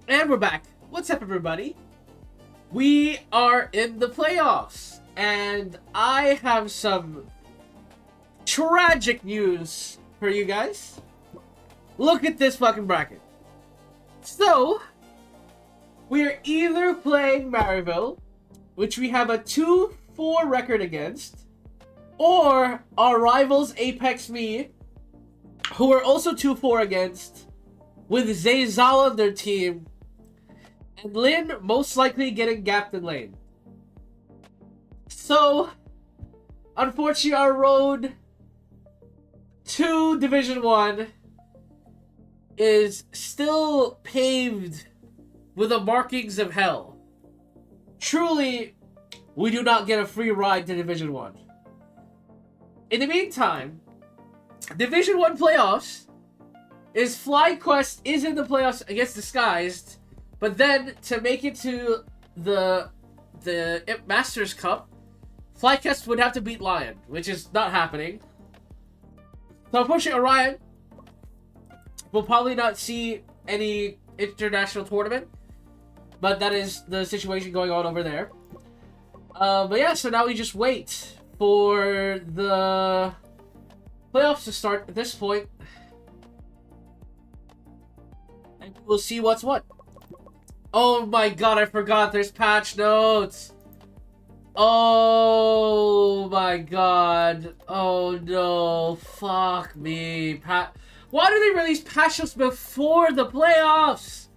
And we're back. What's up, everybody? We are in the playoffs, and I have some tragic news for you guys. Look at this fucking bracket. So, we are either playing Maryville, which we have a 2-4 record against, or our rivals Apex Me, who are also 2-4 against, with Zayzal on their team, and Lin most likely getting gapped in lane. So, unfortunately, our road to Division 1 is still paved with the markings of hell. Truly, we do not get a free ride to Division 1. In the meantime, Division 1 playoffs is FlyQuest is in the playoffs against Disguised, but then to make it to the Masters Cup, FlyQuest would have to beat Lion, which is not happening. So unfortunately, Orion will probably not see any international tournament, but that is the situation going on over there. But yeah, so now we just wait for the playoffs to start at this point, and we'll see what's what. Oh my god, I forgot there's patch notes. Oh my god. Oh no. Fuck me. Why do they release patch notes before the playoffs?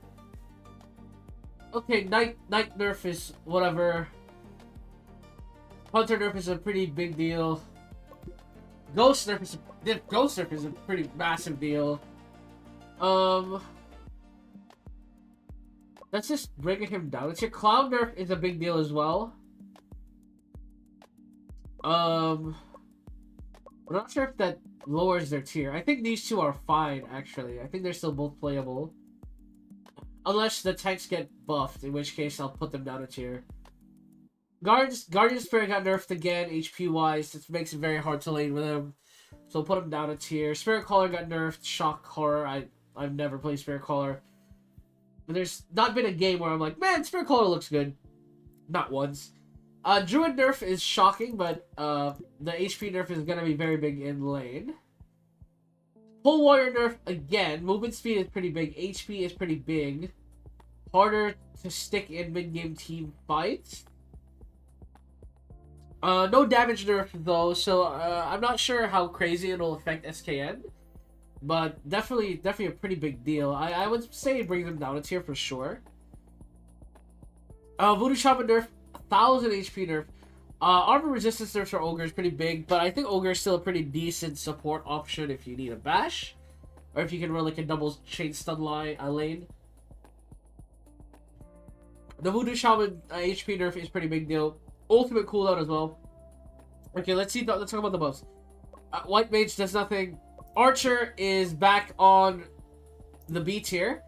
Okay, Night nerf is whatever. Hunter nerf is a pretty big deal. Ghost nerf is a pretty massive deal. That's just bringing him down. It's your Clown nerf is a big deal as well. I'm not sure if that lowers their tier. I think these two are fine, actually. I think they're still both playable. Unless the tanks get buffed, in which case I'll put them down a tier. Guardian Spirit got nerfed again, HP-wise. It makes it very hard to lane with him. So put him down a tier. Spirit Caller got nerfed. Shock Horror. I've never played Spirit Caller. But there's not been a game where I'm like, man, Spirit Caller looks good. Not once. Druid nerf is shocking, but the HP nerf is going to be very big in lane. Pole Warrior nerf, again. Movement speed is pretty big. HP is pretty big. Harder to stick in mid-game team fights. No damage nerf, though, so I'm not sure how crazy it'll affect SKN. But definitely a pretty big deal. I would say it brings them down a tier for sure. Voodoo Shaman nerf, 1000 HP nerf. Armor resistance nerf for Ogre is pretty big, but I think Ogre is still a pretty decent support option if you need a bash. Or if you can run like a double chain stun lane. The Voodoo Shaman HP nerf is pretty big deal. Ultimate cooldown as well. Okay, let's talk about the buffs. White Mage does nothing. Archer is back on the B tier.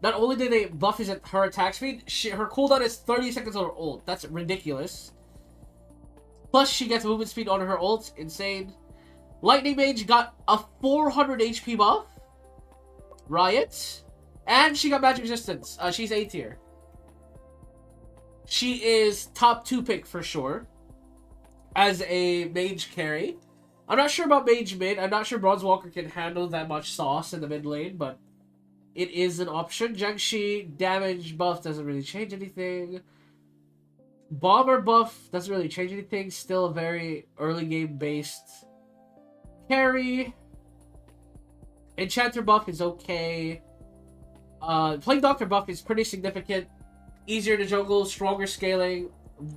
Not only did they buff her attack speed, her cooldown is 30 seconds on her ult. That's ridiculous. Plus, she gets movement speed on her ult. Insane. Lightning Mage got a 400 HP buff. Riot. And she got magic resistance. She's A tier. She is top 2 pick for sure. As a mage carry. I'm not sure about mage mid. I'm not sure Bronze Walker can handle that much sauce in the mid lane, but it is an option. Jiangshi damage buff doesn't really change anything. Bomber buff doesn't really change anything. Still a very early game based carry. Enchanter buff is okay. Plague Doctor buff is pretty significant. Easier to jungle, stronger scaling,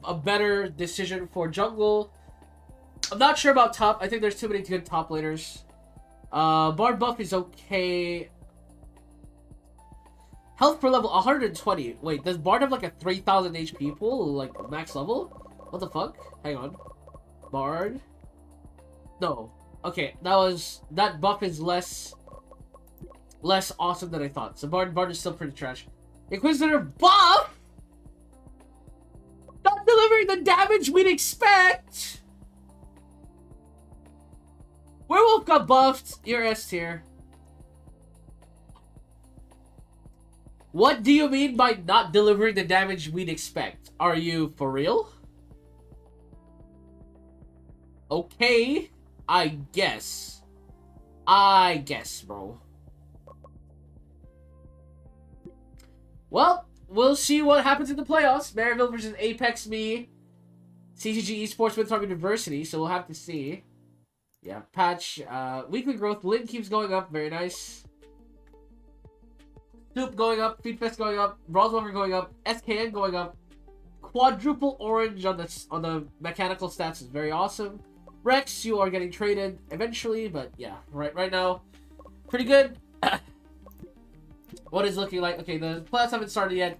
a better decision for jungle. I'm not sure about top. I think there's too many good top laners. Bard buff is okay. Health per level 120. Wait, does Bard have like a 3000 HP pool, like max level? What the fuck? Hang on. Bard? No. Okay, that buff is less awesome than I thought. So Bard is still pretty trash. Inquisitor buff? Not delivering the damage we'd expect. Werewolf got buffed. You're S tier. What do you mean by not delivering the damage we'd expect? Are you for real? Okay, I guess. Bro. Well, we'll see what happens in the playoffs. Maryville versus Apex Me. CCG Esports with Target Diversity, so we'll have to see. Yeah, patch. Weekly growth. Lin keeps going up. Very nice. Soup going up. Feedfest going up. Broswalker going up. SKN going up. Quadruple orange on the mechanical stats is very awesome. Rex, you are getting traded eventually, but yeah, right now, pretty good. What is looking like? Okay, the playoffs haven't started yet,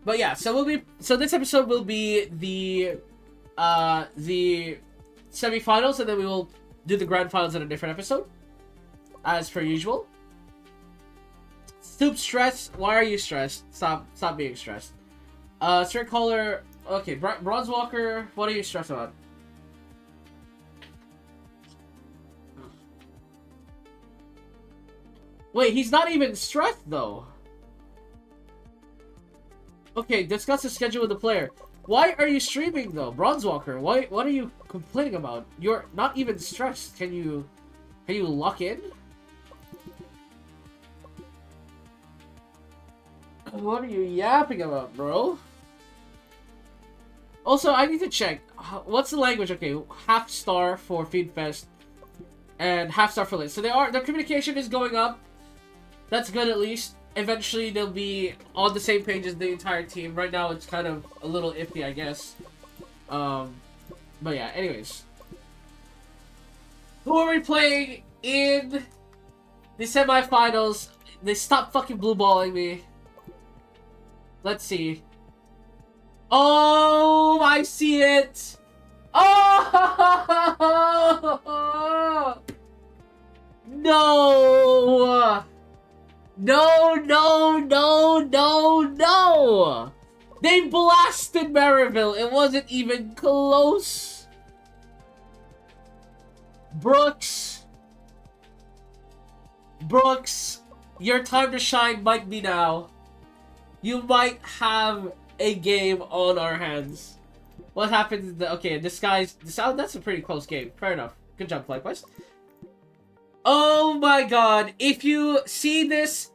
but yeah. So this episode will be the semifinals, and then we will do the grand finals in a different episode, as per usual. Soup stressed. Why are you stressed? Stop being stressed. Straight caller. Okay, Bronze Walker. What are you stressed about? Wait, he's not even stressed though. Okay, discuss the schedule with the player. Why are you streaming though, Bronze Walker? What are you complaining about? You're not even stressed. Can you lock in? What are you yapping about, bro? Also, I need to check. What's the language? Okay, half star for Feedfest and half star for Lit. So their communication is going up. That's good at least. Eventually, they'll be on the same page as the entire team. Right now, it's kind of a little iffy, I guess. But yeah, anyways. Who are we playing in the semifinals? They stopped fucking blue balling me. Let's see. Oh, I see it. Oh no. No! They blasted Maryville. It wasn't even close. Brooks, your time to shine might be now. You might have a game on our hands. What happened? Okay, that's a pretty close game. Fair enough. Good job, FlyQuest. Oh my god, if you see this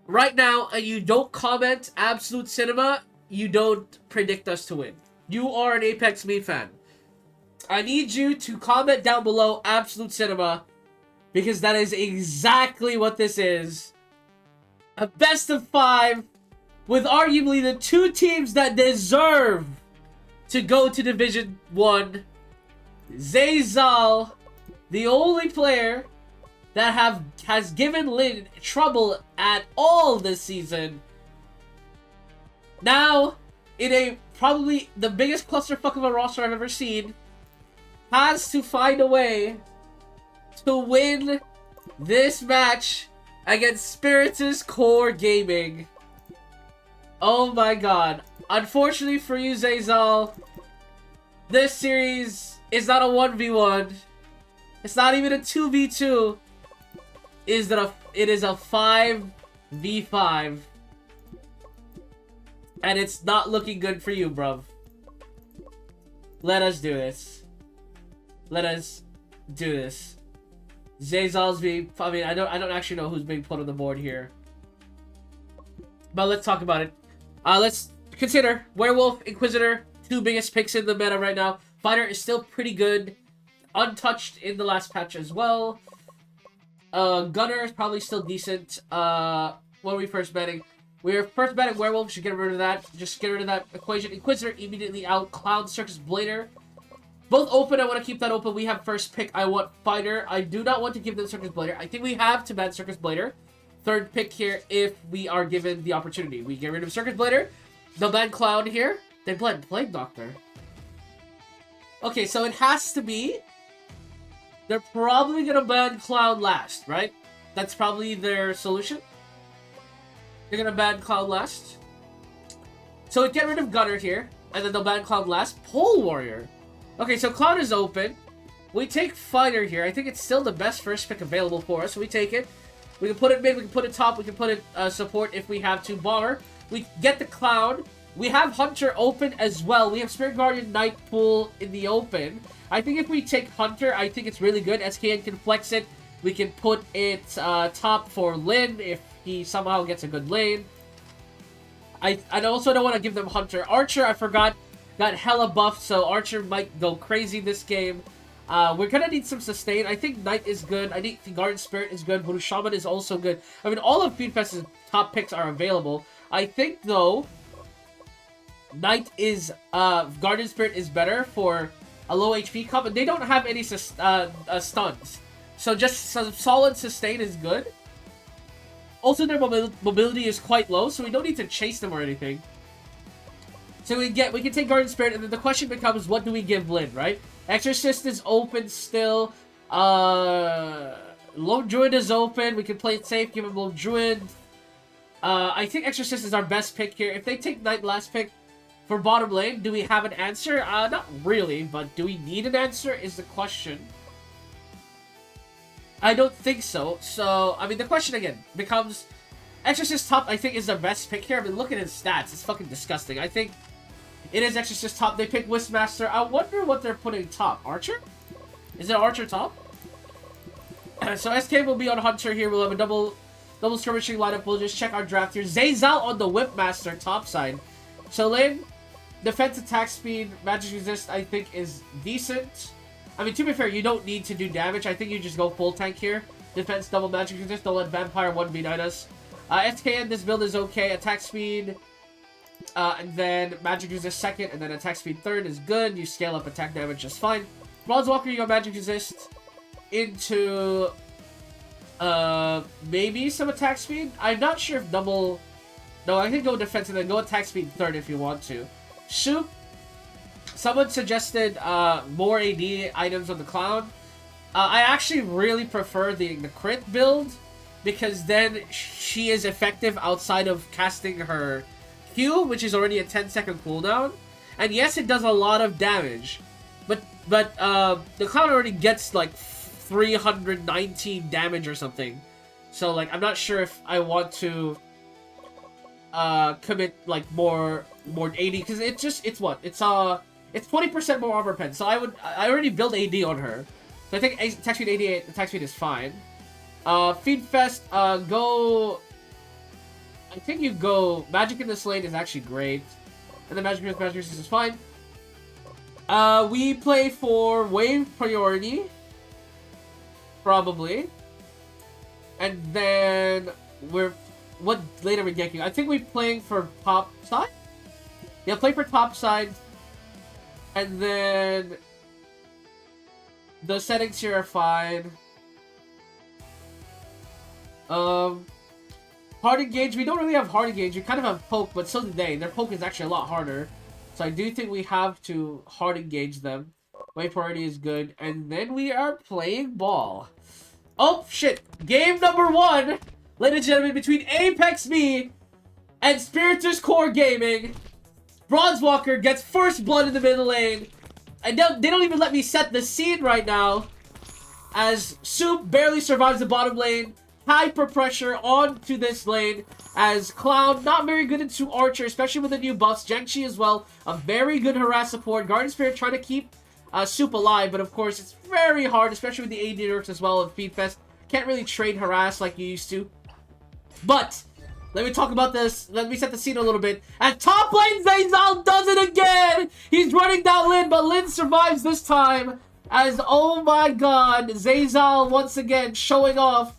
right now and you don't comment Absolute Cinema, you don't predict us to win. You are an Apex Me fan. I need you to comment down below Absolute Cinema, because that is exactly what this is. A best of 5 with arguably the 2 teams that deserve to go to Division 1. Zayzal, the only player that has given Lin trouble at all this season. Now, in a probably the biggest clusterfuck of a roster I've ever seen, has to find a way to win this match against Spiritus Core Gaming. Oh my god. Unfortunately for you, Zayzal, this series is not a 1v1. It's not even a 2v2. It is a 5v5. And it's not looking good for you, bruv. Let us do this. Let us do this. Zayzal's being... I mean, I don't actually know who's being put on the board here. But let's talk about it. Let's consider Werewolf, Inquisitor, 2 biggest picks in the meta right now. Fighter is still pretty good. Untouched in the last patch as well. Gunner is probably still decent. What were we first betting? We were first betting Werewolf. Should get rid of that. Just get rid of that equation. Inquisitor immediately out. Clown, Circus, Blader. Both open. I want to keep that open. We have first pick. I want Fighter. I do not want to give them Circus Blader. I think we have to ban Circus Blader. Third pick here if we are given the opportunity. We get rid of Circus Blader. They'll ban Clown here. They blend Plague Doctor. Okay, so it has to be... They're probably gonna ban Clown last, right? That's probably their solution. They're gonna ban Clown last. So we get rid of Gunner here, and then they'll ban Clown last. Pole Warrior. Okay, so Clown is open. We take Fighter here. I think it's still the best first pick available for us. So we take it. We can put it mid, we can put it top, we can put it support if we have to. Bomber. We get the Clown. We have Hunter open as well. We have Spirit Guardian Knight Pool in the open. I think if we take Hunter, I think it's really good. SKN can flex it. We can put it top for Lin if he somehow gets a good lane. I also don't want to give them Hunter. Archer, I forgot, got hella buffed, so Archer might go crazy this game. We're gonna need some sustain. I think Knight is good. I think the Garden Spirit is good. Voodoo Shaman is also good. I mean, all of Feedfest's top picks are available. I think, though, Knight is, Garden Spirit is better for a low HP comp, and they don't have any stuns. So just some solid sustain is good. Also, their mobility is quite low, so we don't need to chase them or anything. So we can take Garden Spirit, and then the question becomes, what do we give Lin, right? Exorcist is open still. Lone Druid is open. We can play it safe, give him Lone Druid. I think Exorcist is our best pick here. If they take Knight last pick for bottom lane, do we have an answer? Not really, but do we need an answer is the question. I don't think so. So, I mean, the question again becomes, Exorcist top, I think, is the best pick here. I mean, look at his stats. It's fucking disgusting. I think it is Exorcist top. They pick Wistmaster. I wonder what they're putting top. Archer? Is it Archer top? So SK will be on Hunter here. We'll have a double skirmishing lineup. We'll just check our draft here. Zayzal on the Whipmaster top side. So lane, defense, attack speed, magic resist, I think is decent. I mean, to be fair, you don't need to do damage. I think you just go full tank here. Defense, double magic resist. Don't let Vampire 1v9 us. SKN, this build is okay. Attack speed, and then magic resist second, and then attack speed third is good. You scale up attack damage just fine. Bronzewalker, you go magic resist into maybe some attack speed. I'm not sure if double. No, I think go defense and then go attack speed third if you want to. Soup. Someone suggested more AD items on the Clown. I actually really prefer the crit build, because then she is effective outside of casting her Q, which is already a 10-second cooldown. And yes, it does a lot of damage, but the Clown already gets like 319 damage or something. So like, I'm not sure if I want to commit like more AD, because it's what? It's 20% more armor pen, so I already built AD on her. So I think attack speed 88, attack speed is fine. Feedfest, go. I think you go magic in this lane is actually great, and then magic resist is fine. We play for wave priority, probably, and then what lane are we getting? I think we're playing for top side. Yeah, play for top side. And then the settings here are fine. Hard engage, we don't really have hard engage. We kind of have poke, but so do they. Their poke is actually a lot harder. So I do think we have to hard engage them. Wave priority is good. And then we are playing ball. Oh, shit. Game number 1, ladies and gentlemen, between Apex Me and Spiritus Core Gaming. Bronzewalker gets first blood in the middle lane. And they don't even let me set the scene right now, as Soup barely survives the bottom lane. Hyper pressure onto this lane, as Clown not very good into Archer, especially with the new buffs. Jiangxi as well, a very good harass support. Garden Spirit trying to keep Soup alive, but of course it's very hard, especially with the AD nerfs as well of Feedfest. Can't really trade harass like you used to. But let me talk about this. Let me set the scene a little bit. At top lane, Zayzal does it again! He's running down Lin, but Lin survives this time. As, oh my god, Zayzal once again showing off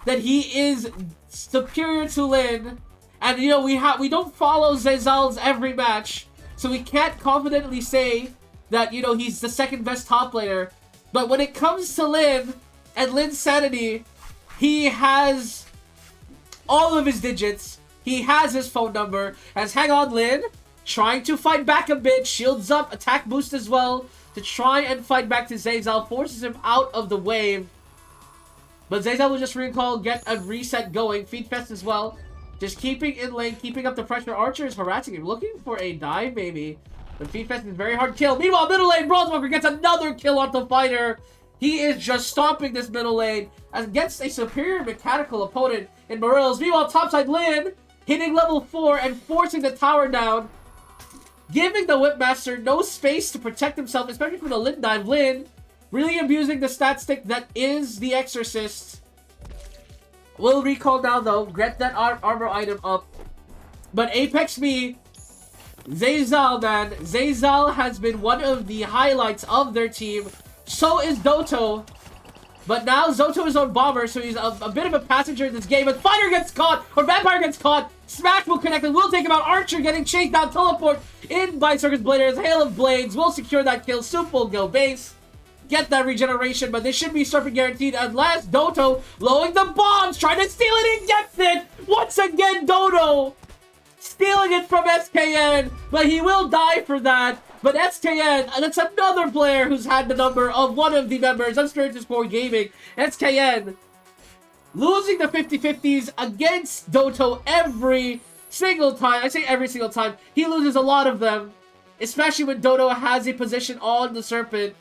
that he is superior to Lin. And, you know, we don't follow Zayzal's every match, so we can't confidently say that, you know, he's the second best top laner. But when it comes to Lin and Lin's sanity, he has all of his digits. He has his phone number. As Hang On Lin, trying to fight back a bit. Shields up, attack boost as well, to try and fight back to Zayzal. Forces him out of the wave. But Zayzal will just recall, get a reset going. Feedfest as well. Just keeping in lane, keeping up the pressure. Archer is harassing him, looking for a dive, maybe. But Feedfest is very hard to kill. Meanwhile, middle lane, Bronzewalker gets another kill on the fighter. He is just stomping this middle lane against a superior mechanical opponent in Morels. Meanwhile, topside Lin hitting level 4 and forcing the tower down, giving the Whipmaster no space to protect himself, especially from the Lin dive. Lin really abusing the stat stick that is the Exorcist. Will recall now though, get that armor item up. But Apex Me, Zeyzal, man. Zeyzal has been one of the highlights of their team. So is Doto. But now Zoto is on Bomber, so he's a bit of a passenger in this game. But Fighter gets caught, or Vampire gets caught. Smash will connect and will take him out. Archer getting chased down. Teleport in by Circus Bladers. Hail of Blades will secure that kill. Soup will go base. Get that regeneration, but this should be Serpent guaranteed unless Doto blowing the bombs, trying to steal it and gets it. Once again, Doto stealing it from SKN, but he will die for that. But SKN, and it's another player who's had the number of one of the members of Spiritus Core Gaming. SKN losing the 50-50s against Doto every single time. I say every single time. He loses a lot of them, especially when Doto has a position on the Serpent.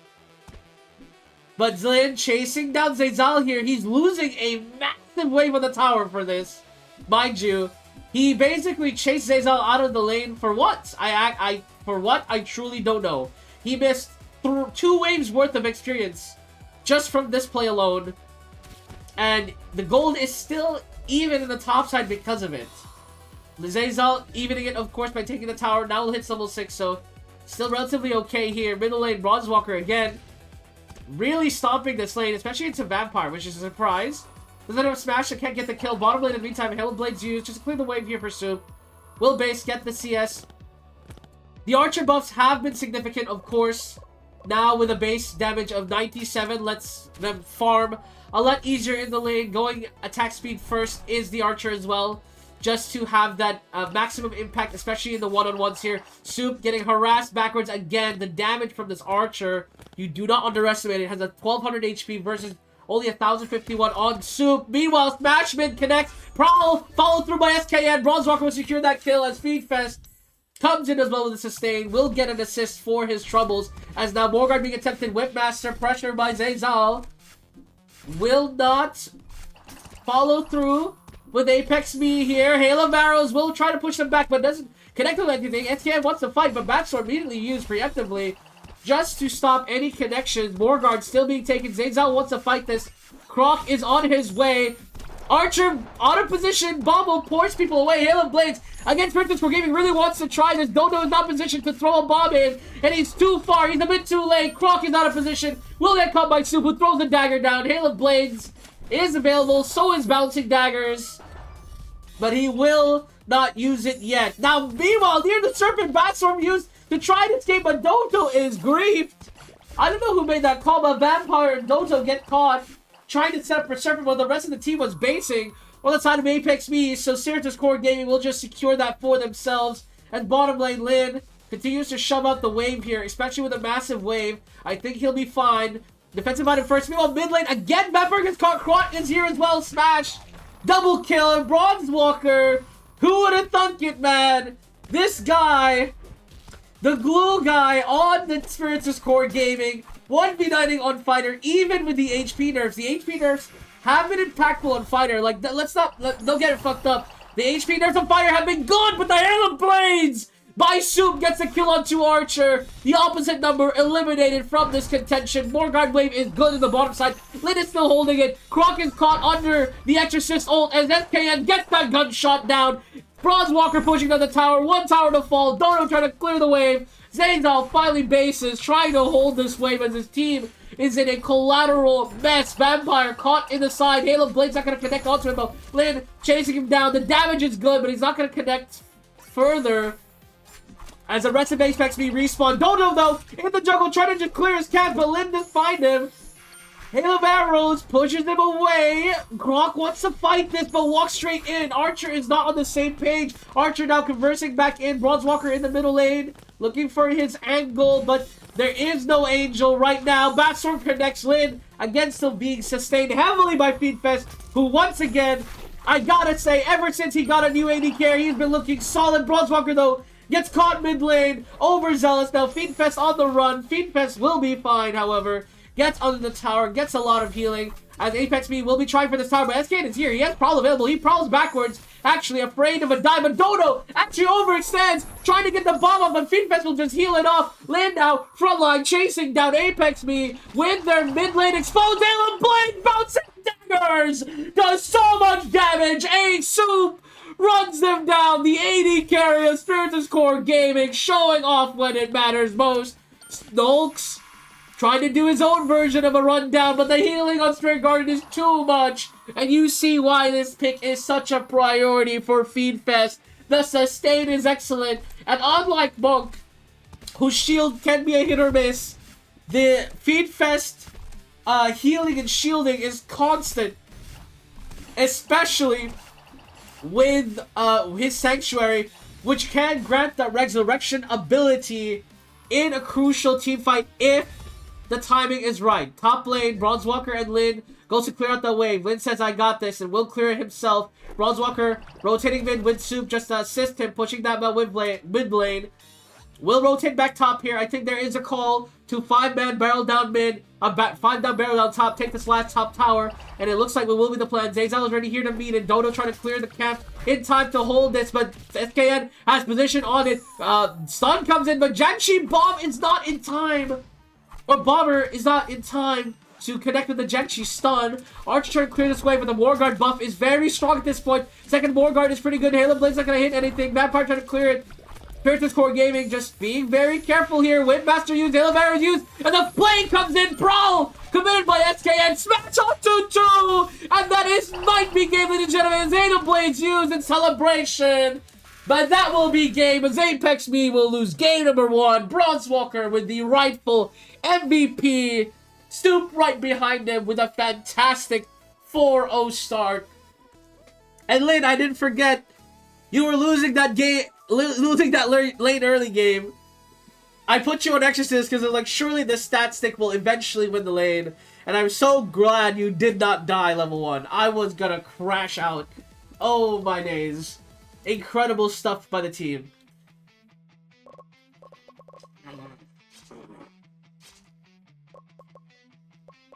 But Zlin chasing down Zeyzal here. He's losing a massive wave on the tower for this. Mind you, he basically chased Zeyzal out of the lane for what? For what? I truly don't know. He missed 2 waves worth of experience just from this play alone. And the gold is still even in the top side because of it. Zeyzal evening it, of course, by taking the tower. Now will hit level 6, so still relatively okay here. Middle lane, Bronzewalker again. Really stomping this lane, especially into Vampire, which is a surprise. Doesn't have Smash, so can't get the kill. Bottom lane in the meantime, Hail of Blades used just to clear the wave here for Soup. Will base get the CS. The Archer buffs have been significant, of course. Now with a base damage of 97, lets them farm a lot easier in the lane. Going attack speed first is the Archer as well, just to have that maximum impact, especially in the one-on-ones here. Soup getting harassed backwards again. The damage from this Archer, you do not underestimate it. It has a 1200 HP versus only 1051 on Soup. Meanwhile, Smash mid connects. Prowl followed through by SKN. Bronzewalker will secure that kill as Feedfest comes in as well with a sustain. Will get an assist for his troubles. As now Morgard being attempted. Whipmaster pressure by Zeyzal. Will not follow through with Apex Me here. Hail of Arrows will try to push them back, but doesn't connect with anything. SKN wants to fight, but Backsword immediately used preemptively just to stop any connections. Morgard still being taken. Zeyzal wants to fight this. Croc is on his way. Archer out of position. Bomb will force people away. Hail of Blades against Spiritus Core Gaming really wants to try this. Dodo is not positioned to throw a bomb in, and he's too far. He's a bit too late. Croc is out of position. Will get caught by Soup, who throws the dagger down. Hail of Blades is available. So is Bouncing Daggers, but he will not use it yet. Now, meanwhile, near the Serpent, Batstorm used to try to escape, but Doto is griefed. I don't know who made that call, but Vampire and Doto get caught trying to set up for Serpent while the rest of the team was basing on the side of Apex Me. So Spiritus Core Gaming will just secure that for themselves. And bottom lane, Lin continues to shove out the wave here, especially with a massive wave. I think he'll be fine. Defensive item first. Meanwhile, mid lane, again, Vampire gets caught. Crot is here as well. Smash. Double kill. And Bronzewalker. Who would have thunk it, man? This guy, the glue guy on the Spiritus Core Gaming, 1v9ing on Fighter, even with the HP nerfs. The HP nerfs have been impactful on Fighter. Like, don't get it fucked up. The HP nerfs on Fighter have been good, but the Hail of Blades by Soup gets a kill onto Archer. The opposite number eliminated from this contention. Morgard wave is good in the bottom side. Lin is still holding it. Croc is caught under the Exorcist ult as SKN gets that gunshot down. Bronzewalker pushing down the tower. 1 tower to fall. Dodo trying to clear the wave. Zeyzal finally bases, trying to hold this wave as his team is in a collateral mess. Vampire caught in the side. Hail of Blade's not going to connect onto him, though. Lin chasing him down. The damage is good, but he's not going to connect further as the rest of Apex Me respawn. Dodo, though, in the jungle, trying to just clear his cat, but Lin didn't find him. Hail of Arrows pushes him away. Croc wants to fight this, but walks straight in. Archer is not on the same page. Archer now conversing back in. Bronzewalker in the middle lane, looking for his angle, but there is no Angel right now. Batstorm connects. Lin, again, still being sustained heavily by Feedfest, who once again, I gotta say, ever since he got a new AD carry, he's been looking solid. Bronzewalker, though, gets caught mid lane. Overzealous now. Feedfest on the run. Feedfest will be fine, however. gets under the tower, gets a lot of healing. As Apex Me will be trying for this tower, but SKN is here. He has Prowl available. He prowls backwards, actually afraid of a dive. But Dodo actually overextends, trying to get the bomb off, but Fiendfest will just heal it off. Landau, frontline, chasing down Apex Me with their mid lane exposed. Alien Blade bouncing daggers! Does so much damage! A Soup runs them down. The AD carry of Spiritus Core Gaming, showing off when it matters most. Snolks trying to do his own version of a rundown, but the healing on Spirit Guardian is too much. And you see why this pick is such a priority for Fiendfest. The sustain is excellent. And unlike Monk, whose shield can be a hit or miss, the Fiendfest healing and shielding is constant. Especially with his Sanctuary, which can grant the Resurrection ability in a crucial team fight if the timing is right. Top lane, Bronzewalker and Lin goes to clear out the wave. Lin says, I got this, and will clear it himself. Bronzewalker rotating mid with Soup just to assist him, pushing that mid lane. Will rotate back top here. I think there is a call to 5-man barrel down mid, 5-down barrel down top, take this last top tower, and it looks like it will be the plan. Zayzal is ready here to meet, and Dodo trying to clear the camp in time to hold this, but SKN has position on it. Stun comes in, but Janshi Bomb is not in time. Or Bomber is not in time to connect with the Janshi stun. Archer trying to clear this way, but the Warguard buff is very strong at this point. Second Warguard is pretty good. Halo Blade's not going to hit anything. Vampire trying to clear it. Spiritus Core Gaming just being very careful here. Windmaster used, Halo Barrier used, and the Flame comes in. Prowl committed by SKN. Smash on 2-2! And that is might be game, ladies and gentlemen. Halo Blades used in celebration. But that will be game, as Apex Me will lose game number 1. Bronzewalker with the rightful MVP. Stoop right behind him with a fantastic 4-0 start. And Lin, I didn't forget, you were losing that game, late early game. I put you on Exorcist because I was like, surely the stat stick will eventually win the lane. And I'm so glad you did not die level 1. I was gonna crash out. Oh my days. Incredible stuff by the team.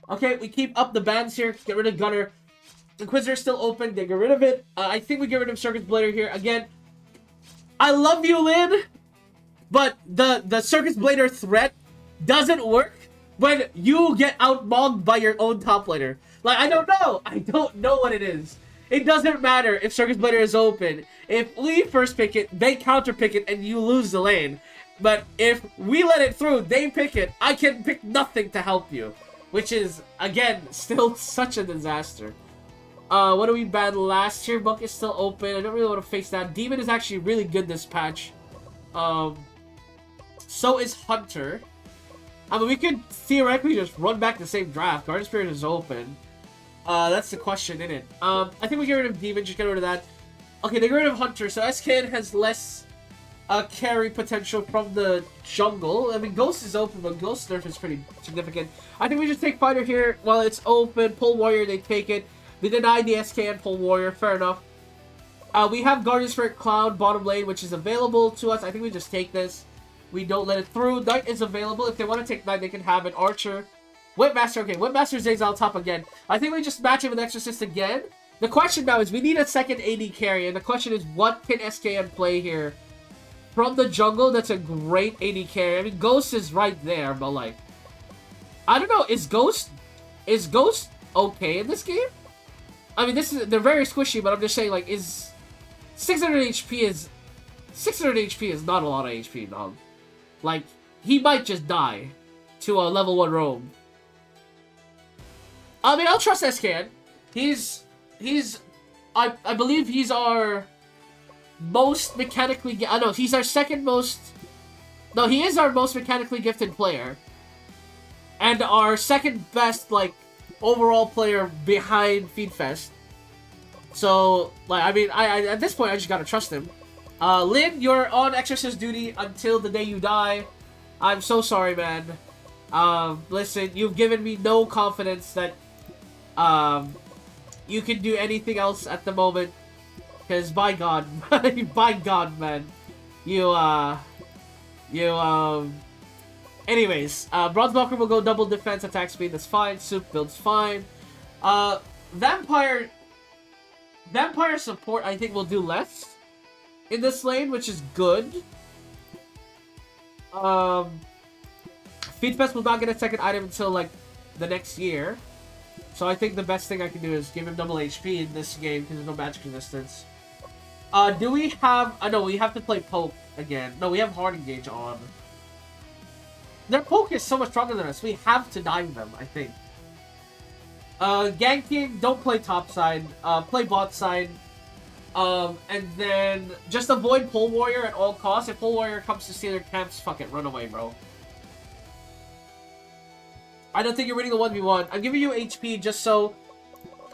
Okay, we keep up the bans here. Get rid of Gunner. Inquisitor's still open. They get rid of it. I think we get rid of Circus Blader here. Again, I love you, Lin, but the Circus Blader threat doesn't work when you get outmogged by your own top laner. Like, I don't know. I don't know what it is. It doesn't matter if Circus Blader is open. If we first pick it, they counter pick it, and you lose the lane. But if we let it through, they pick it, I can pick nothing to help you. Which is, again, still such a disaster. What do we ban last year? Book is still open. I don't really want to face that. Demon is actually really good this patch. So is Hunter. I mean, we could theoretically just run back the same draft. Guardian Spirit is open. That's the question, isn't it? I think we get rid of Demon, just get rid of that. Okay, they get rid of Hunter, so SKN has less carry potential from the jungle. I mean, Ghost is open, but Ghost nerf is pretty significant. I think we just take Fighter here while it's open. Pull Warrior, they take it. They denied the SKN Pull Warrior, fair enough. We have Guardian Spirit Cloud bottom lane, which is available to us. I think we just take this. We don't let it through. Knight is available. If they want to take Knight, they can have an Archer. Whipmaster, okay, Whipmaster Zayzal top again. I think we just match it with Exorcist again. The question now is, we need a second AD carry, and the question is, what can SKN play here? From the jungle, that's a great AD carry. I mean, Ghost is right there, but like, I don't know, is Ghost okay in this game? I mean, they're very squishy, but I'm just saying, like, is 600 HP is not a lot of HP, dog. Like, he might just die to a level 1 roam. I mean, I'll trust SKN. I believe he's our most mechanically... he's our second most... No, he is our most mechanically gifted player. And our second best, like, overall player behind Fiendfest. So, like, I mean, I at this point, I just gotta trust him. Lin, you're on Exorcist duty until the day you die. I'm so sorry, man. Listen, you've given me no confidence that you can do anything else at the moment. Because by God, by God, man, Anyways, Bronzewalker will go double defense, attack speed. That's fine. Soup builds fine. Vampire support, I think, will do less in this lane, which is good. Feedfest will not get a second item until, like, the next year. So I think the best thing I can do is give him double HP in this game because there's no magic resistance. Do we have... no, we have to play Poke again. No, we have Hard Engage on. Their Poke is so much stronger than us. We have to dive them, I think. Ganking, don't play top side. Play bot side. And then just avoid Pole Warrior at all costs. If Pole Warrior comes to steal their camps, fuck it, run away, bro. I don't think you're winning the 1v1. I'm giving you HP just so...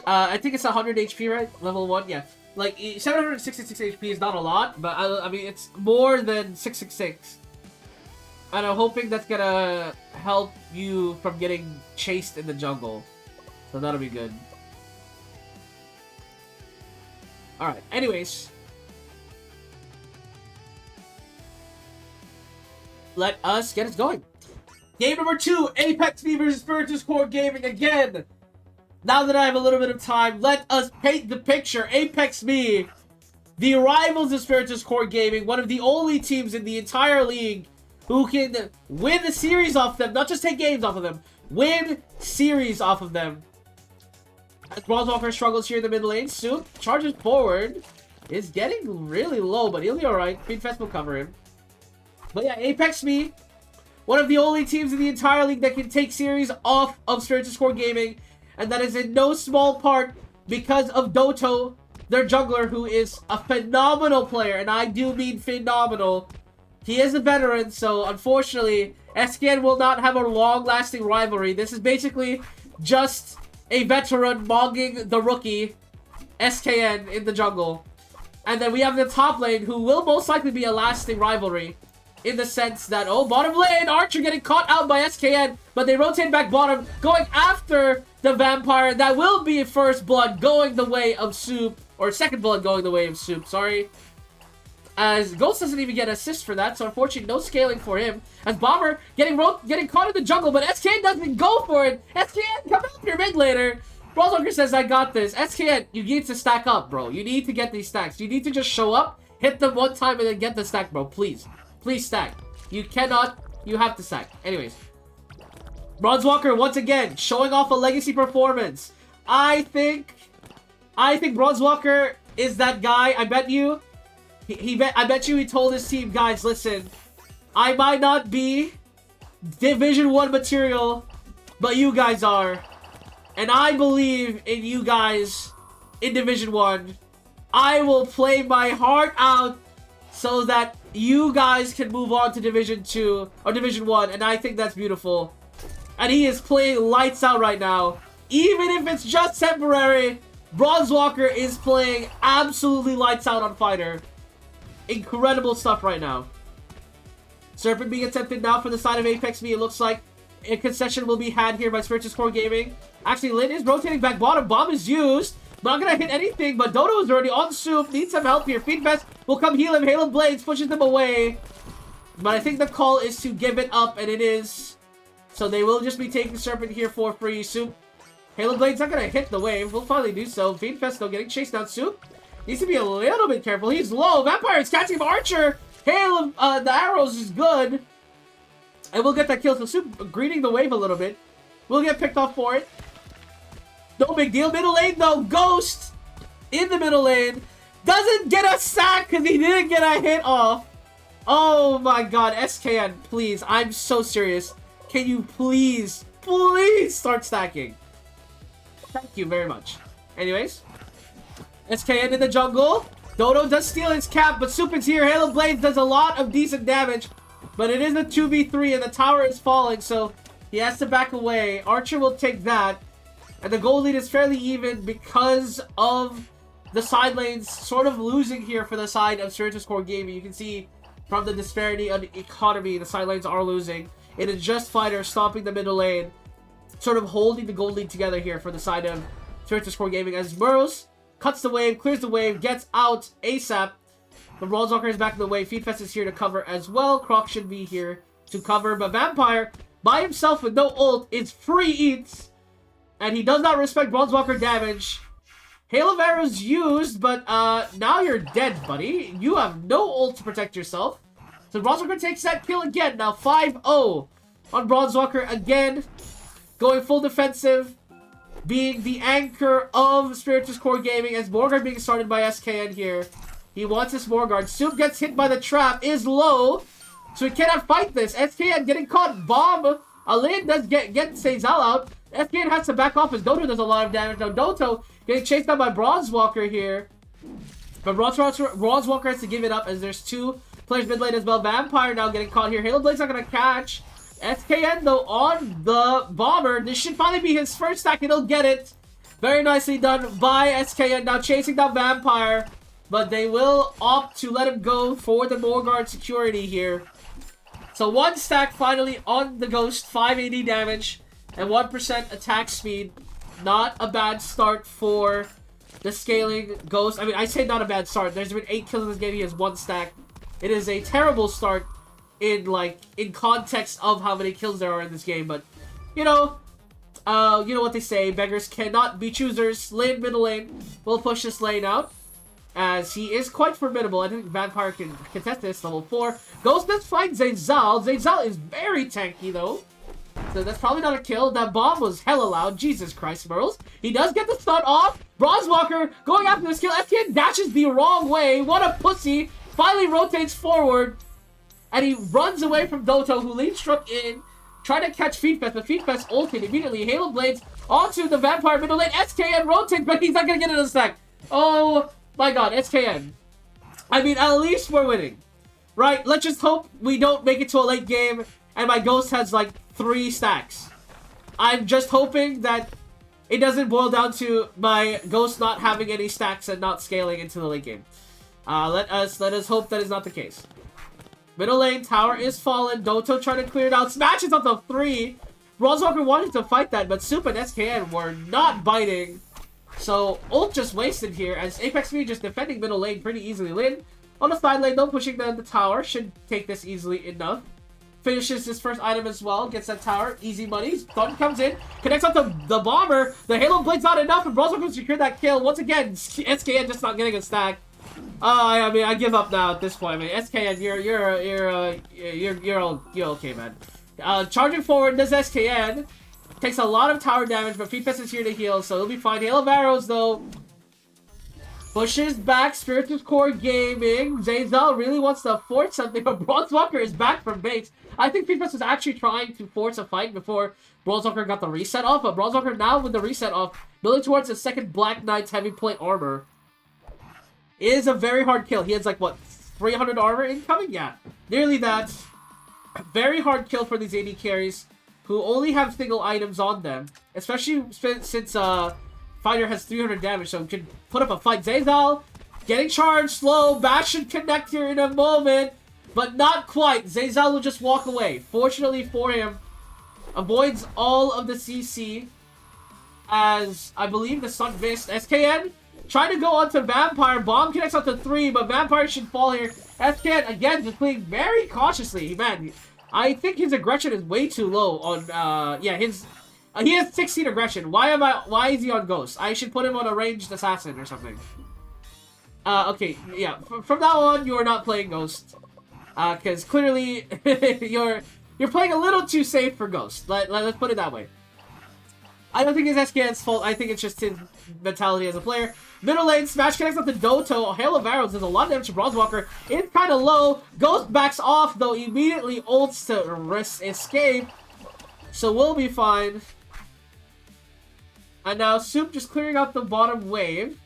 I think it's 100 HP, right? Level 1, yeah. Like, 766 HP is not a lot, but I mean, it's more than 666. And I'm hoping that's gonna help you from getting chased in the jungle. So that'll be good. Alright, anyways. Let us get us going. Game number 2, Apex Me vs Spiritus Core Gaming again. Now that I have a little bit of time, let us paint the picture. Apex Me, the rivals of Spiritus Core Gaming, one of the only teams in the entire league who can win the series off them, not just take games off of them, win series off of them. As Bronzewalker struggles here in the mid lane, Soup charges forward, is getting really low, but he'll be alright. Feedfest will cover him. But yeah, Apex Me, one of the only teams in the entire league that can take series off of Spiritus Core Gaming, and that is in no small part because of Doto, their jungler, who is a phenomenal player, and I do mean phenomenal. He is a veteran, so unfortunately, SKN will not have a long-lasting rivalry. This is basically just a veteran mogging the rookie, SKN, in the jungle. And then we have the top lane, who will most likely be a lasting rivalry, in the sense that, oh, bottom lane, Archer getting caught out by SKN, but they rotate back bottom, going after the Vampire. That will be first blood going the way of Soup, or second blood going the way of Soup, sorry. As Ghost doesn't even get assist for that, so unfortunately no scaling for him. As Bomber getting caught in the jungle, but SKN doesn't go for it. SKN, come out your mid laner. Bronzewalker says, I got this. SKN, you need to stack up, bro. You need to get these stacks. You need to just show up, hit them one time, and then get the stack, bro. Please. Please stack. You cannot. You have to stack. Anyways. Bronzewalker, once again, showing off a legacy performance. I think Bronzewalker is that guy. I bet you. I bet you he told his team, guys, listen, I might not be Division 1 material, but you guys are. And I believe in you guys in Division 1. I will play my heart out so that you guys can move on to Division 2 or Division 1, and I think that's beautiful. And he is playing lights out right now. Even if it's just temporary, Bronzewalker is playing absolutely lights out on Fighter. Incredible stuff right now. Serpent being attempted now for the side of Apex Me. It looks like a concession will be had here by Spiritus Core Gaming. Actually, Lin is rotating back bottom. Bomb is used. Not gonna hit anything, but Dodo is already on Soup. Needs some help here. Feedfest will come heal him. Halo Blades pushes them away. But I think the call is to give it up, and it is. So they will just be taking Serpent here for free. Soup. Halo Blades not gonna hit the wave. We'll finally do so. Feedfest though getting chased down. Soup needs to be a little bit careful. He's low. Vampire is catching him. Archer. Hail of the arrows is good. And we'll get that kill. So Soup greeting the wave a little bit. We'll get picked off for it. No big deal. Middle lane though. Ghost in the middle lane. Doesn't get a sack because he didn't get a hit off. Oh my god. SKN, please. I'm so serious. Can you please start stacking? Thank you very much. Anyways. SKN in the jungle. Dodo does steal his cap, but Soup is here. Halo Blades does a lot of decent damage. But it is a 2v3 and the tower is falling, so he has to back away. Archer will take that. And the gold lead is fairly even because of the side lanes sort of losing here for the side of Spiritus Core Gaming. You can see from the disparity of the economy, the side lanes are losing. It is just Fighter stopping the middle lane, sort of holding the gold lead together here for the side of Spiritus Core Gaming. As Burrows cuts the wave, clears the wave, gets out ASAP. The Bronzewalker is back in the wave. Feedfest is here to cover as well. Croc should be here to cover, but Vampire, by himself with no ult, is free eats, and he does not respect Bronzewalker damage. Hail of Arrows used, but now you're dead, buddy. You have no ult to protect yourself. So Bronzewalker takes that kill again. Now 5-0 on Bronzewalker again. Going full defensive. Being the anchor of Spiritus Core Gaming as Morgard being started by SKN here. He wants his Morgard. Soup gets hit by the trap. Is low. So he cannot fight this. SKN getting caught. Bomb. Alin does get Sazal out. SKN has to back off as Doto does a lot of damage. Now Doto getting chased down by Bronzewalker here. But Bronzewalker has to give it up as there's two players mid lane as well. Vampire now getting caught here. Halo Blade's not going to catch. SKN though on the Bomber. This should finally be his first stack and he'll get it. Very nicely done by SKN. Now chasing down Vampire. But they will opt to let him go for the Morgard security here. So one stack finally on the Ghost. 580 damage and 1% attack speed. Not a bad start for the scaling Ghost. I mean, I say not a bad start. There's been 8 kills in this game. He has 1 stack. It is a terrible start in context of how many kills there are in this game. But, you know what they say. Beggars cannot be choosers. Lane, middle lane will push this lane out. As he is quite formidable. I think Vampire can contest this. Level 4. Ghost does find Zayzal. Zayzal is very tanky, though. So that's probably not a kill. That bomb was hella loud. Jesus Christ, Merles. He does get the stun off. Bronzewalker going after this kill. FTN dashes the wrong way. What a pussy. Finally rotates forward. And he runs away from Doto, who lead struck in. Trying to catch Feedfest, but Feedfest ulted immediately. Halo Blades onto the Vampire middle lane. SKN rotates, but he's not going to get it in a stack. Oh my god, SKN. I mean, at least we're winning. Right? Let's just hope we don't make it to a late game and my Ghost has like 3 stacks. I'm just hoping that it doesn't boil down to my Ghost not having any stacks and not scaling into the late game. Let us hope that is not the case. Middle lane, tower is fallen. Doto trying to clear it out. Smashes up to 3. Bronzewalker wanted to fight that, but Soup and SKN were not biting. So, ult just wasted here as Apex V just defending middle lane pretty easily. Lin on the side lane, though, pushing the tower. Should take this easily enough. Finishes his first item as well. Gets that tower. Easy money. Stun comes in. Connects up to the Bomber. The Halo Blade's not enough, and Bronzewalker secured that kill. Once again, SKN just not getting a stack. I mean, I give up now at this point. I mean, SKN, you're okay, man. Charging forward, does SKN. Takes a lot of tower damage, but Feedfest is here to heal, so he'll be fine. Hail of Arrows, though. Pushes back Spiritus Core Gaming. Zayzal really wants to force something, but Bronzewalker is back from base. I think Feedfest was actually trying to force a fight before Bronzewalker got the reset off, but Bronzewalker now with the reset off, building towards his second Black Knight's heavy plate armor. It is a very hard kill. He has like, what, 300 armor incoming? Yeah, nearly that. Very hard kill for these AD carries who only have single items on them, especially since Fighter has 300 damage, so can put up a fight. Zayzal getting charged, slow. Bash should connect here in a moment, but not quite. Zayzal will just walk away. Fortunately for him, avoids all of the CC as I believe the stun missed. SKN trying to go onto Vampire. Bomb connects up to 3, but Vampire should fall here. SKN again just playing very cautiously. Man, I think his aggression is way too low on yeah, he has 16 aggression. Why is he on Ghost? I should put him on a ranged assassin or something. Okay, yeah. From now on, you are not playing Ghost. Because clearly you're playing a little too safe for Ghost. Let's put it that way. I don't think it's SKN's fault. I think it's just his mentality as a player. Middle lane, smash connects up to Doto. Hail of Arrows does a lot of damage to Bronzewalker. It's kind of low. Ghost backs off, though, immediately ults to risk escape. So we'll be fine. And now Soup just clearing out the bottom wave.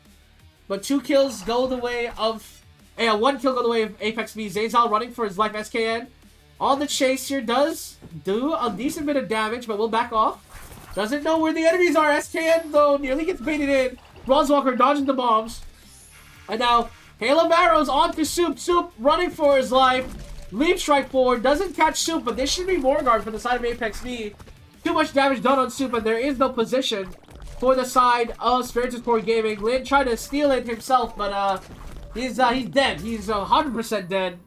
But 2 kills go the way of... Yeah, 1 kill go the way of Apex V. Zayzal running for his life. SKN on the chase here does do a decent bit of damage, but we'll back off. Doesn't know where the enemies are. SKN, though, nearly gets baited in. Bronzewalker dodging the bombs. And now, Hail of Arrows onto Soup. Soup running for his life. Leap strike forward. Doesn't catch Soup, but this should be Morgard for the side of Apex V. Too much damage done on Soup, and there is no position for the side of Spiritus Core Gaming. Lin tried to steal it himself, but he's dead. He's 100% dead.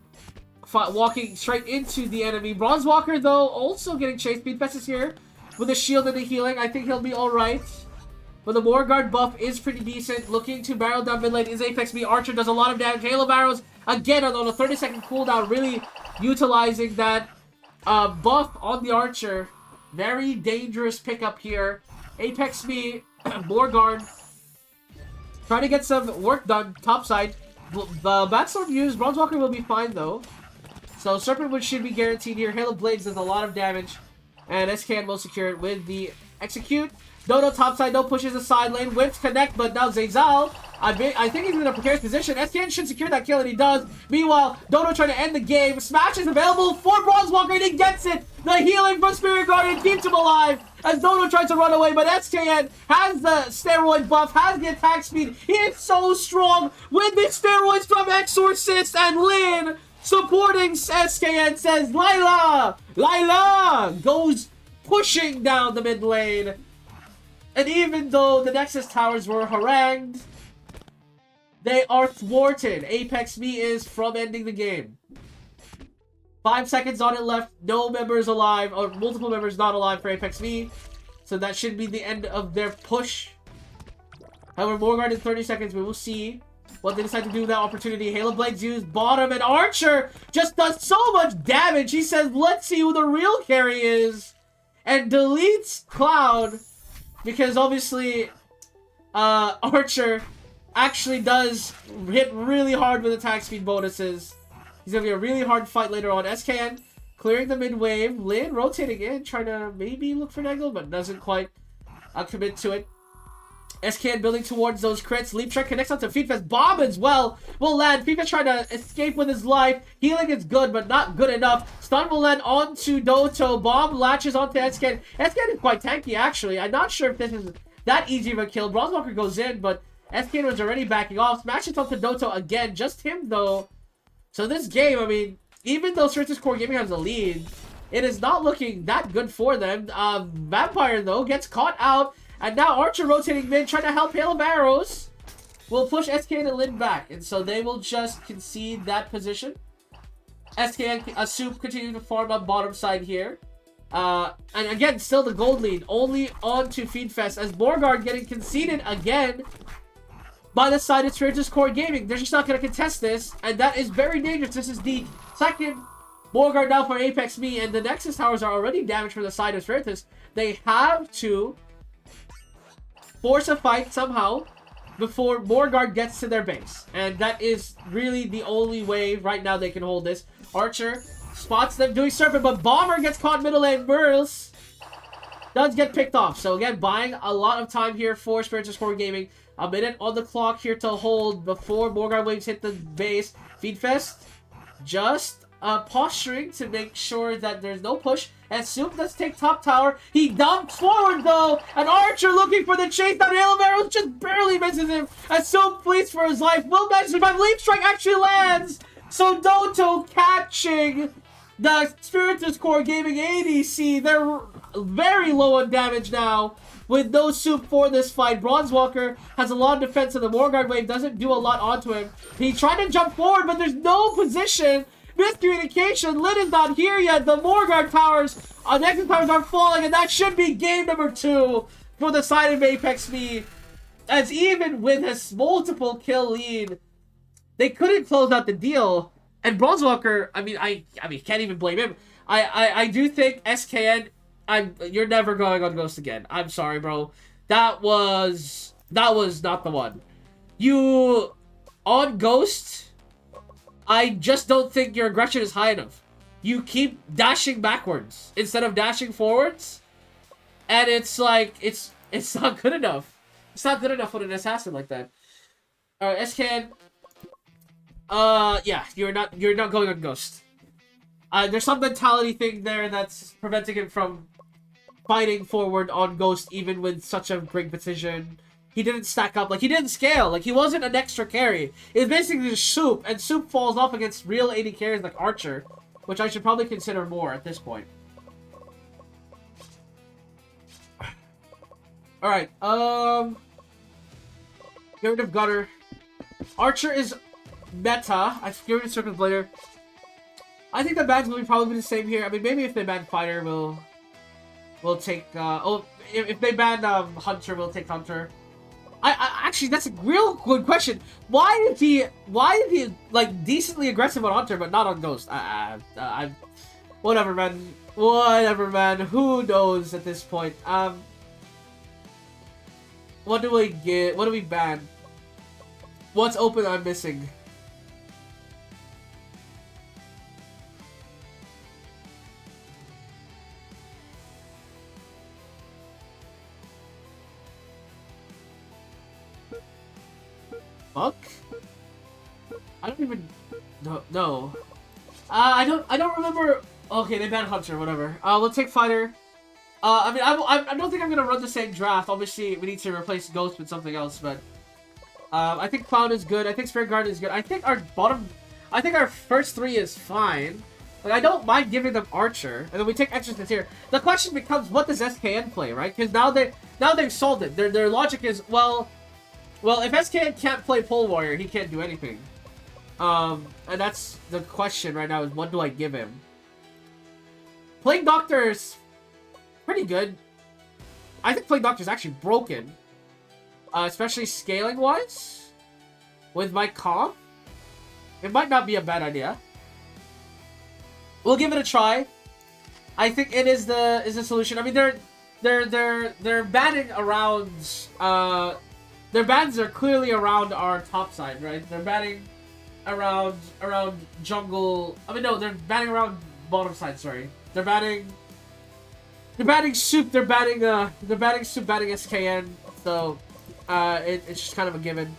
walking straight into the enemy. Bronze Walker, though, also getting chased. Speedfest is here with a shield and a healing. I think he'll be alright. But the Morguard buff is pretty decent. Looking to barrel down mid lane is Apex Me. Archer does a lot of damage. Hail of Arrows, again, on a 30-second cooldown, really utilizing that buff on the Archer. Very dangerous pickup here. Apex Me, Morguard, trying to get some work done topside. The Batstorm used. Bronze Walker will be fine, though. So Serpentwood should be guaranteed here. Hail of Blades does a lot of damage. And SKN will secure it with the Execute. Dodo topside, no pushes the side lane. Whips connect, but now Zayzal, I think he's in a precarious position. SKN should secure that kill, and he does. Meanwhile, Dodo trying to end the game. Smash is available for Bronze Walker, and he gets it. The healing from Spirit Guardian keeps him alive as Dodo tries to run away, but SKN has the steroid buff, has the attack speed. He is so strong with the steroids from Exorcist, and Lin supporting SKN says, Lila goes pushing down the mid lane. And even though the Nexus towers were harangued, they are thwarted. Apex Me is from ending the game. 5 seconds on it left. No members alive, or multiple members not alive for Apex Me. So that should be the end of their push. However, Morguard in 30 seconds. We will see what they decide to do with that opportunity. Halo Blades used. Bottom, and Archer just does so much damage. He says, let's see who the real carry is. And deletes Cloud. Because obviously, Archer actually does hit really hard with attack speed bonuses. He's going to be a really hard fight later on. SKN clearing the mid wave. Lin rotating in, trying to maybe look for an angle, but doesn't quite commit to it. SKN building towards those crits. Leap Strike connects onto Feedfest. Bomb as well will land. Feedfest trying to escape with his life. Healing is good, but not good enough. Stun will land onto Doto. Bomb latches onto SKN. SKN is quite tanky, actually. I'm not sure if this is that easy of a kill. Bronze Walker goes in, but SKN was already backing off. Smashes onto Doto again. Just him, though. So this game, I mean, even though Certus Core Gaming has the lead, it is not looking that good for them. Vampire, though, gets caught out. And now Archer rotating mid, trying to help Hail of Arrows. Will push SKN and Lin back. And so they will just concede that position. SKN, Soup continuing to farm up bottom side here. And again, still the gold lead. Only on to Feedfest as Morguard getting conceded again by the side of Spiritus Core Gaming. They're just not going to contest this. And that is very dangerous. This is the second Morguard now for Apex Me. And the Nexus towers are already damaged from the side of Spiritus. They have to force a fight somehow before Morguard gets to their base. And that is really the only way right now they can hold this. Archer spots them doing Serpent, but Bomber gets caught middle lane. Burls does get picked off. So again, buying a lot of time here for Spiritus Core Gaming. A minute on the clock here to hold before Morguard waves hit the base. Feedfest just posturing to make sure that there's no push. And Soup does take top tower. He dumps forward, though. And Archer looking for the chase down. Hail of Arrows just barely misses him. And Soup flees for his life. Will manage to survive. Leap Strike actually lands. So Doto catching the Spiritus Core Gaming ADC. They're very low on damage now with no Soup for this fight. Bronze Walker has a lot of defense, and the Morguard wave doesn't do a lot onto him. He's trying to jump forward, but there's no position. Miscommunication. Lin is not here yet. The Morguard towers, Nexus towers are falling, and that should be game number 2 for the side of Apex Me. As even with his multiple kill lead, they couldn't close out the deal. And Bronze Walker, I mean, can't even blame him. I do think SKN, you're never going on Ghost again. I'm sorry, bro. That was not the one. You on Ghost, I just don't think your aggression is high enough. You keep dashing backwards instead of dashing forwards. And it's like, it's not good enough. It's not good enough with an assassin like that. Alright, SKN. Yeah, you're not going on Ghost. There's some mentality thing there that's preventing him from fighting forward on Ghost even with such a great precision. He didn't stack up, like, he didn't scale, like, he wasn't an extra carry. It was basically just Soup, and Soup falls off against real AD carries like Archer, which I should probably consider more at this point. Alright, get rid of Gutter. Archer is meta. I get rid of Circus Blader. I think the bans will probably be the same here. I mean, maybe if they ban Fighter, we'll take. If they ban Hunter, we'll take Hunter. I actually, that's a real good question. Why is he like decently aggressive on Hunter but not on Ghost? Whatever, man. Whatever, man. Who knows at this point? What do we get? What do we ban? What's open? I'm missing. Fuck? I don't even no. I don't remember. Okay, they banned Hunter. Whatever. We'll take Fighter. I mean, I don't think I'm gonna run the same draft. Obviously, we need to replace Ghost with something else, but I think Clown is good. I think Spirit Guard is good. I think our first three is fine. Like, I don't mind giving them Archer, and then we take Exorcist here. The question becomes, what does SKN play, right? Because now they've solved it. Their logic is, well, if SKN can't play Pole Warrior, he can't do anything. And that's the question right now: is what do I give him? Plague Doctor is pretty good. I think Plague Doctor is actually broken, especially scaling wise. With my comp, it might not be a bad idea. We'll give it a try. I think it is the solution. I mean, they're banning around. Their bans are clearly around our top side, right? They're banning around jungle. I mean, no, they're banning around bottom side. Sorry, they're banning soup. They're banning soup. Banning SKN. So, it's just kind of a given.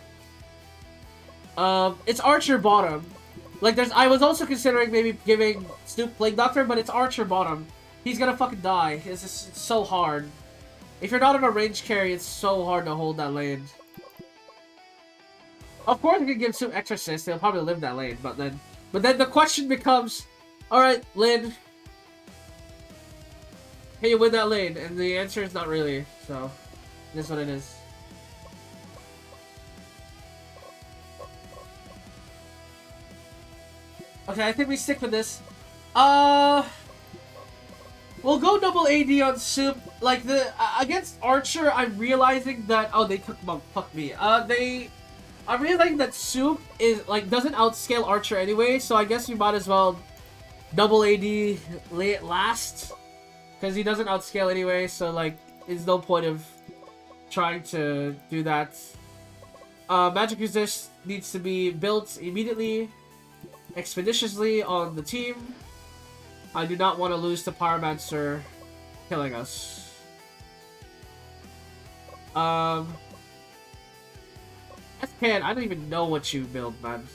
It's Archer bottom. Like, I was also considering maybe giving Snoop Plague Doctor, but it's Archer bottom. He's gonna fucking die. It's just so hard. If you're not on a range carry, it's so hard to hold that lane. Of course, we can give Snoop Exorcist. They'll probably live that lane, but then the question becomes, all right, Lin, can you win that lane? And the answer is not really. So, that's what it is. Okay, I think we stick with this. We'll go double AD on Soup. Like, against Archer, I'm realizing that... Oh, they took Monk. Fuck me. I'm realizing that Soup is, like, doesn't outscale Archer anyway, so I guess we might as well double AD late last. Because he doesn't outscale anyway, so, like, there's no point of trying to do that. Magic Resist needs to be built immediately, expeditiously on the team. I do not want to lose to Pyromancer killing us. SKN, I don't even know what you build, man.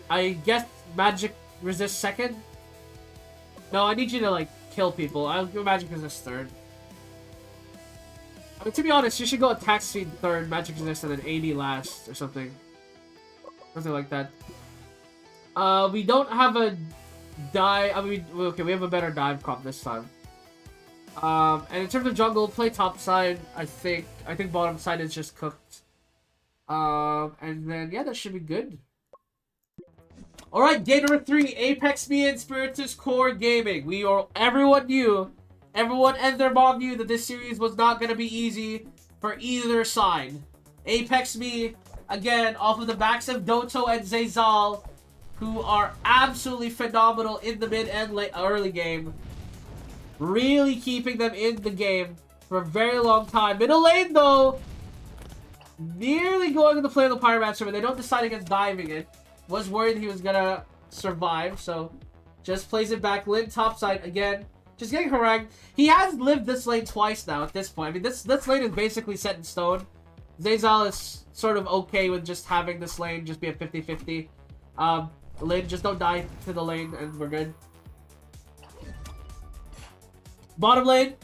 I guess Magic Resist second? No, I need you to, like, kill people. I'll go Magic Resist third. I mean, to be honest, you should go Attack Speed third, Magic Resist, and then 80 last, or something. Something like that. We don't have a dive. I mean, okay, we have a better dive comp this time. And in terms of jungle, play top side. I think bottom side is just cooked. And then yeah, that should be good. All right, game number 3, Apex Me and Spiritus Core Gaming. Everyone and their mom knew that this series was not gonna be easy for either side. Apex Me, again, off of the backs of Doto and Zezal, who are absolutely phenomenal in the mid and early game. Really keeping them in the game for a very long time. Middle lane, though, nearly going to the play of the Pyromancer, but they don't decide against diving it. Was worried he was gonna survive, so just plays it back. Lin topside again, just getting harangued. He has lived this lane twice now at this point. I mean, this lane is basically set in stone. Zezal is sort of okay with just having this lane just be a 50-50. Lane, just don't die to the lane and we're good. Bottom lane.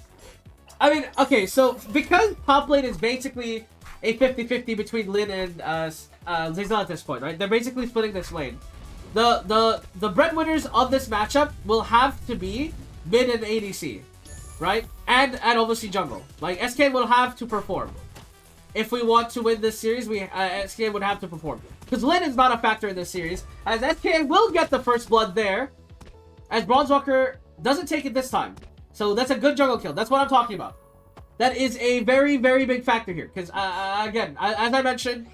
I mean, okay, so because top lane is basically a 50-50 between Lin and Zezal at this point, right? They're basically splitting this lane. The breadwinners of this matchup will have to be mid and ADC, right? And obviously jungle. Like, SK will have to perform. if we want to win this series, SK would have to perform. Because Lin is not a factor in this series, as SK will get the first blood there, as Bronzewalker doesn't take it this time. So that's a good jungle kill. That's what I'm talking about. That is a very, very big factor here. Because, again, as I mentioned,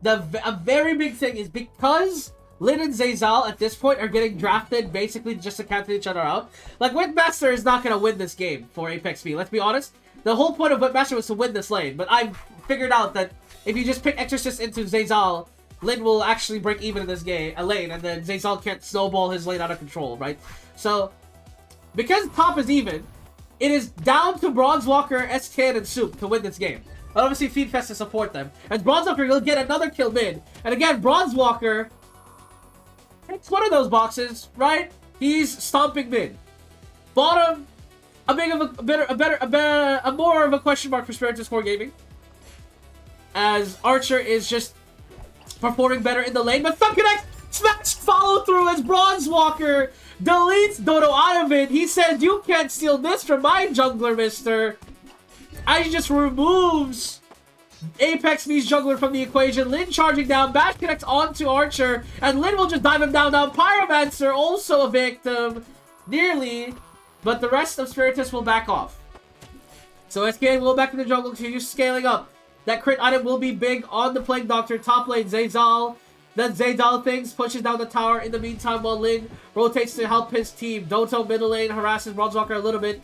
a very big thing is because Lin and Zeyzal at this point are getting drafted basically just to cancel each other out. Like, Whipmaster is not going to win this game for Apex B. Let's be honest. The whole point of Whipmaster was to win this lane. But I figured out that if you just pick Exorcist into Zeyzal, Lin will actually break even in this lane. And then Zeyzal can't snowball his lane out of control, right? So, because top is even, it is down to Bronzewalker, SK, and Soup to win this game. Obviously, Feedfest to support them. And Bronzewalker will get another kill mid. And again, Bronzewalker, it's one of those boxes, right? He's stomping mid. Bottom, a more of a question mark for Spiritus Core Gaming, as Archer is just performing better in the lane. But Thunconnect smash follow through as Bronzewalker deletes Dodo out of it. He says, "You can't steal this from my jungler, mister." As he just removes Apex B's jungler from the equation. Lin charging down, Bash connects onto Archer, and Lin will just dive him down. Now Pyromancer also a victim, nearly, but the rest of Spiritus will back off. So SK will go back to the jungle, continue scaling up. That crit item will be big on the Plague Doctor. Top lane, Zeyzal. Then Zeyzal things, pushes down the tower in the meantime while Lin rotates to help his team. Doto middle lane harasses Bronzewalker a little bit,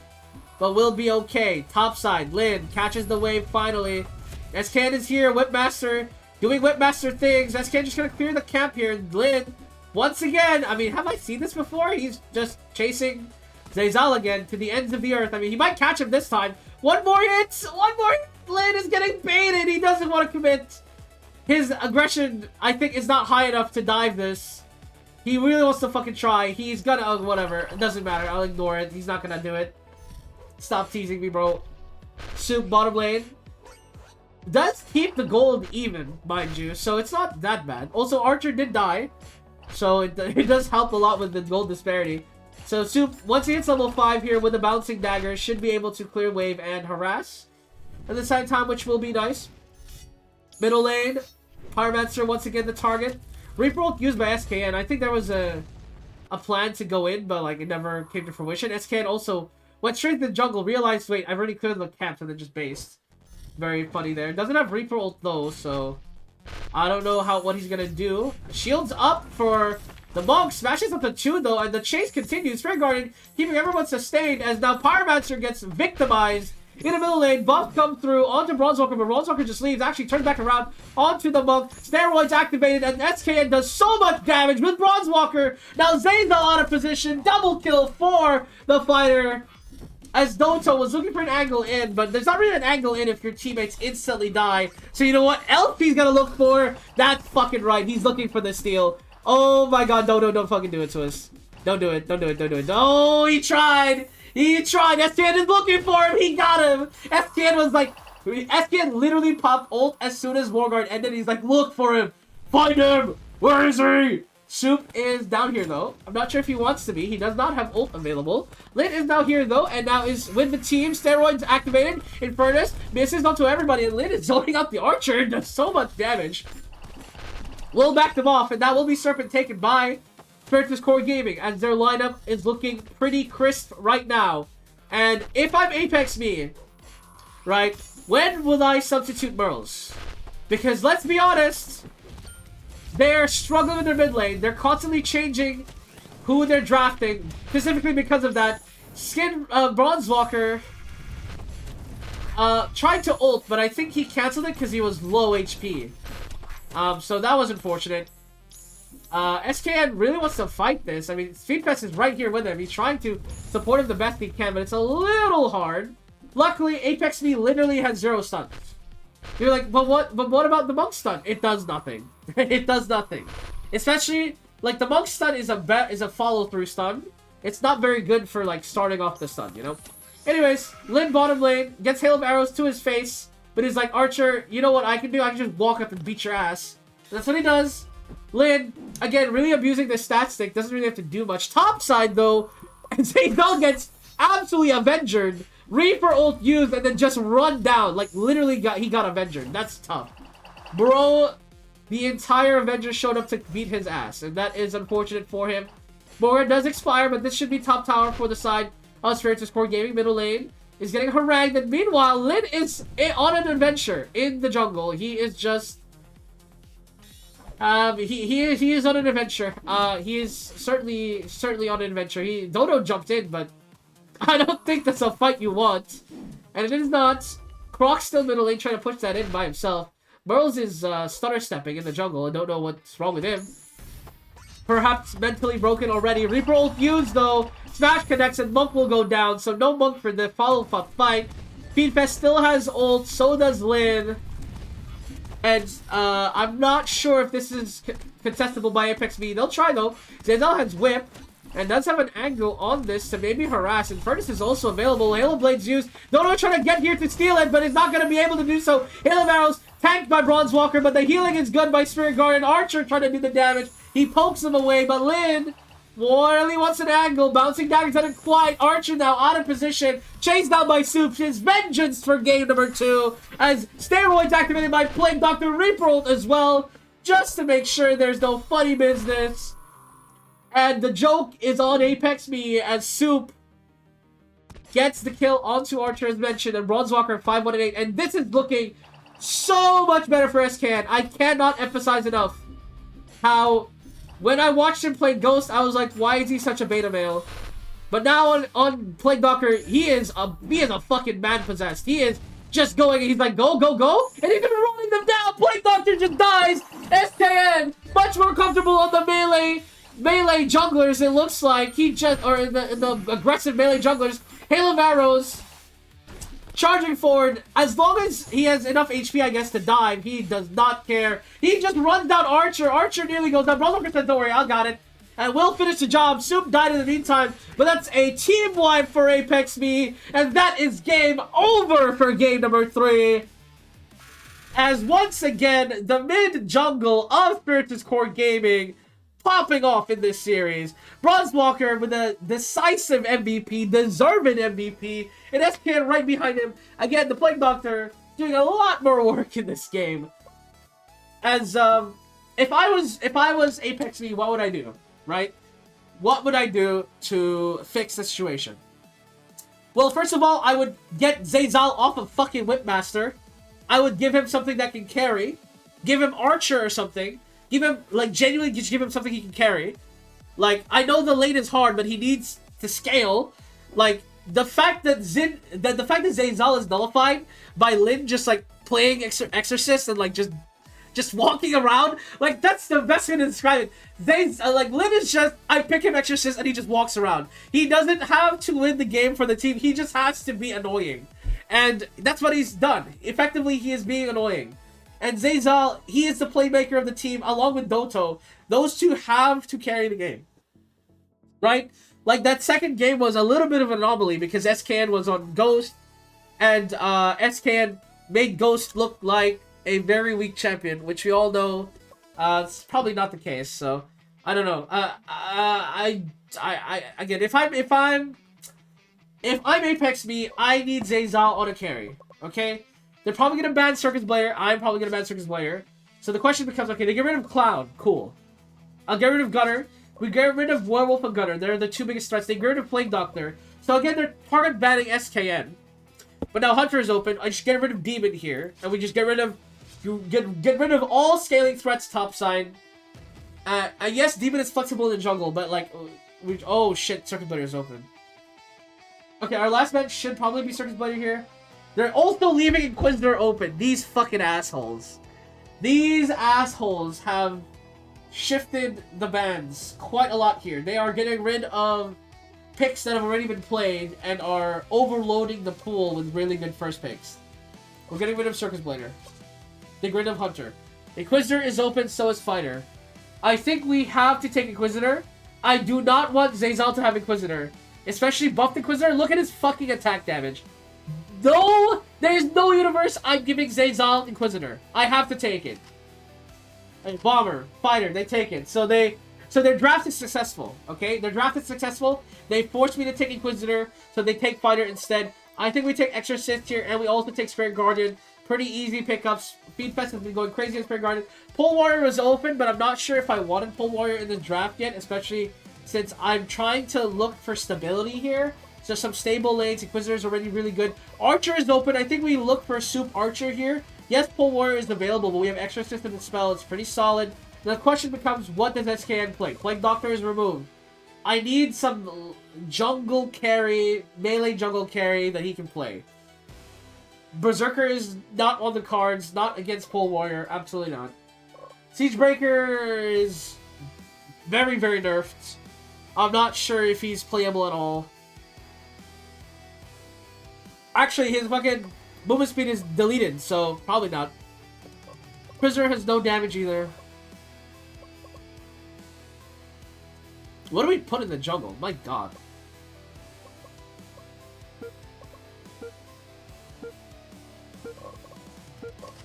but will be okay. Top side, Lin catches the wave finally. SK is here, Whipmaster, doing Whipmaster things. SK just gonna clear the camp here. Lin, once again, I mean, have I seen this before? He's just chasing Zeyzal again to the ends of the earth. I mean, he might catch him this time. One more hit! One more hit! Lin is getting baited. He doesn't want to commit. His aggression, I think, is not high enough to dive this. He really wants to fucking try. He's gonna, whatever. It doesn't matter. I'll ignore it. He's not gonna do it. Stop teasing me, bro. Soup, bottom lane. Does keep the gold even, mind you. So it's not that bad. Also, Archer did die. So it does help a lot with the gold disparity. So Soup, once he hits level 5 here with the bouncing dagger, should be able to clear wave and harass at the same time, which will be nice. Middle lane, Pyromancer once again the target. Reaper ult used by SKN. I think there was a plan to go in, but like it never came to fruition. SKN also went straight to the jungle, realized, wait, I've already cleared the camp, and then just based. Very funny there. Doesn't have Reaper ult though, so I don't know what he's gonna do. Shields up for the Monk, smashes up the 2 though, and the chase continues. Spray Guardian keeping everyone sustained as now Pyromancer gets victimized. In the middle lane, buff come through onto Bronzewalker, but Bronzewalker just leaves, actually turns back around onto the Monk. Steroids activated, and SKN does so much damage with Bronzewalker. Now Zeyzal out of position, double kill for the fighter. As Doto was looking for an angle in, but there's not really an angle in if your teammates instantly die. So you know what else he's gonna look for? That's fucking right, he's looking for the steal. Oh my god, Doto, don't fucking do it to us. Don't do it, don't do it, don't do it. Oh, he tried! He tried! SKN is looking for him! He got him! SKN was like... SKN literally popped ult as soon as Warguard ended. He's like, look for him! Find him! Where is he? Soup is down here though. I'm not sure if he wants to be. He does not have ult available. Lin is now here though, and now is with the team. Steroids activated. Infernus misses onto everybody, and Lin is zoning out the Archer. Does so much damage. Will back them off, and that will be Serpent taken by Spiritus Core Gaming, as their lineup is looking pretty crisp right now. And if I'm Apex me, right, when will I substitute Merles? Because let's be honest, they're struggling in their mid lane. They're constantly changing who they're drafting, specifically because of that. Bronzewalker tried to ult, but I think he canceled it because he was low HP. So that was unfortunate. SKN really wants to fight this. I mean, Speedfest is right here with him. He's trying to support him the best he can, but it's a little hard. Luckily, Apex Me literally has 0 stuns. You're like, but what about the Monk stun? It does nothing. It does nothing. Especially, like, the Monk stun is a follow-through stun. It's not very good for, like, starting off the stun, you know? Anyways, Lin bottom lane, gets Hail of Arrows to his face, but he's like, Archer, you know what I can do? I can just walk up and beat your ass. And that's what he does. Lin, again, really abusing the stat stick. Doesn't really have to do much. Top side, though, and Zeyzal gets absolutely avenged Reaper ult used and then just run down. Like, literally he got Avenger. That's tough. Bro, the entire Avenger showed up to beat his ass. And that is unfortunate for him. Moira does expire, but this should be top tower for the side of Spiritus Core Gaming. Middle lane is getting harangued. And meanwhile, Lin is on an adventure in the jungle. He is just... he is on an adventure. He is certainly on an adventure. Dodo jumped in, but I don't think that's a fight you want. And it is not. Croc's still middle lane trying to push that in by himself. Burls is stutter stepping in the jungle. I don't know what's wrong with him. Perhaps mentally broken already. Reaper ult used though. Smash connects and Monk will go down. So no Monk for the follow-up fight. Feedfest still has ult. So does Lin. And I'm not sure if this is contestable by Apex V. They'll try though. Zayzal has whip. And does have an angle on this to maybe harass. And Furnace is also available. Halo Blade's used. Dodo trying to get here to steal it, but is not going to be able to do so. Halo Arrows tanked by Bronze Walker, but the healing is good by Spirit Guard. And Archer trying to do the damage. He pokes him away, but Lin really wants an angle. Bouncing daggers didn't quite. Archer now out of position. Chased down by Soup. His vengeance for game number 2. As steroids activated by Plague Doctor Reaper ult as well. Just to make sure there's no funny business. And the joke is on Apex Me as Soup gets the kill onto Archer as mentioned. And Bronzewalker 5-1-8. And this is looking so much better for SKN. I cannot emphasize enough how when I watched him play Ghost, I was like, why is he such a beta male? But now on Plague Doctor, he is a fucking man possessed. He is just going and he's like, go, go, go. And he's even rolling them down. Plague Doctor just dies. SKN much more comfortable on the melee junglers, it looks like. He just, or in the aggressive melee junglers. Halo of Arrows charging forward. As long as he has enough HP, I guess, to dive, he does not care. He just runs down Archer. Archer nearly goes down. Bronzewalker said, don't worry, I got it. And we'll finish the job. Soup died in the meantime, but that's a team wipe for Apex Me. And that is game over for game number 3. As once again, the mid jungle of Spiritus Core Gaming popping off in this series. Bronzewalker with a decisive MVP, deserving MVP, and SKN right behind him. Again, the Plague Doctor doing a lot more work in this game. As if I was Apex Me, what would I do? Right? What would I do to fix the situation? Well, first of all, I would get Zayzal off of fucking Whipmaster. I would give him something that can carry. Give him Archer or something. Give him, like, genuinely just give him something he can carry. Like, I know the lane is hard, but he needs to scale. Like, the fact that Zayzal is nullified by Lin just, like, playing Exorcist and, like, just walking around. Like, that's the best way to describe it. Like, Lin is just, I pick him Exorcist and he just walks around. He doesn't have to win the game for the team. He just has to be annoying. And that's what he's done. Effectively, he is being annoying. And Zayzal, he is the playmaker of the team, along with Doto. Those two have to carry the game. Right? Like, that second game was a little bit of an anomaly because SKN was on Ghost. And SKN made Ghost look like a very weak champion, which we all know it's probably not the case. So, I don't know. Again, if I'm Apex Me, I need Zayzal on a carry. Okay? They're probably going to ban Circus Blair. I'm probably going to ban Circus Blair. So the question becomes, okay, they get rid of Cloud. Cool. I'll get rid of Gunner. We get rid of Werewolf and Gunner. They're the two biggest threats. They get rid of Plague Doctor. So again, they're target banning SKN. But now Hunter is open. I just get rid of Demon here. And we just get rid of... Get rid of all scaling threats topside. Yes, Demon is flexible in the jungle, but like... oh shit, Circus Blair is open. Okay, our last match should probably be Circus Blair here. They're also leaving Inquisitor open. These fucking assholes. These assholes have shifted the bans quite a lot here. They are getting rid of picks that have already been played and are overloading the pool with really good first picks. We're getting rid of Circus Blader. Getting rid of Hunter. Inquisitor is open, so is Fighter. I think we have to take Inquisitor. I do not want Zayzal to have Inquisitor. Especially buffed Inquisitor. Look at his fucking attack damage. No, there's no universe I'm giving Zayzal Inquisitor. I have to take it. And Bomber, Fighter, they take it. So their draft is successful, okay? Their draft is successful. They forced me to take Inquisitor, so they take Fighter instead. I think we take Exorcist here, and we also take Spirit Guardian. Pretty easy pickups. Feed Fest has been going crazy in Spirit Guardian. Pole Warrior was open, but I'm not sure if I wanted Pole Warrior in the draft yet, especially since I'm trying to look for stability here. So some stable lanes. Inquisitor is already really good. Archer is open. I think we look for a Soup Archer here. Yes, Pole Warrior is available, but we have Exorcist in the spell. It's pretty solid. The question becomes, what does SKN play? Plague Doctor is removed. I need some jungle carry, melee jungle carry that he can play. Berserker is not on the cards, not against Pole Warrior, absolutely not. Siegebreaker is very, very nerfed. I'm not sure if he's playable at all. Actually, his fucking movement speed is deleted, so probably not. Prisoner has no damage either. What do we put in the jungle? My god.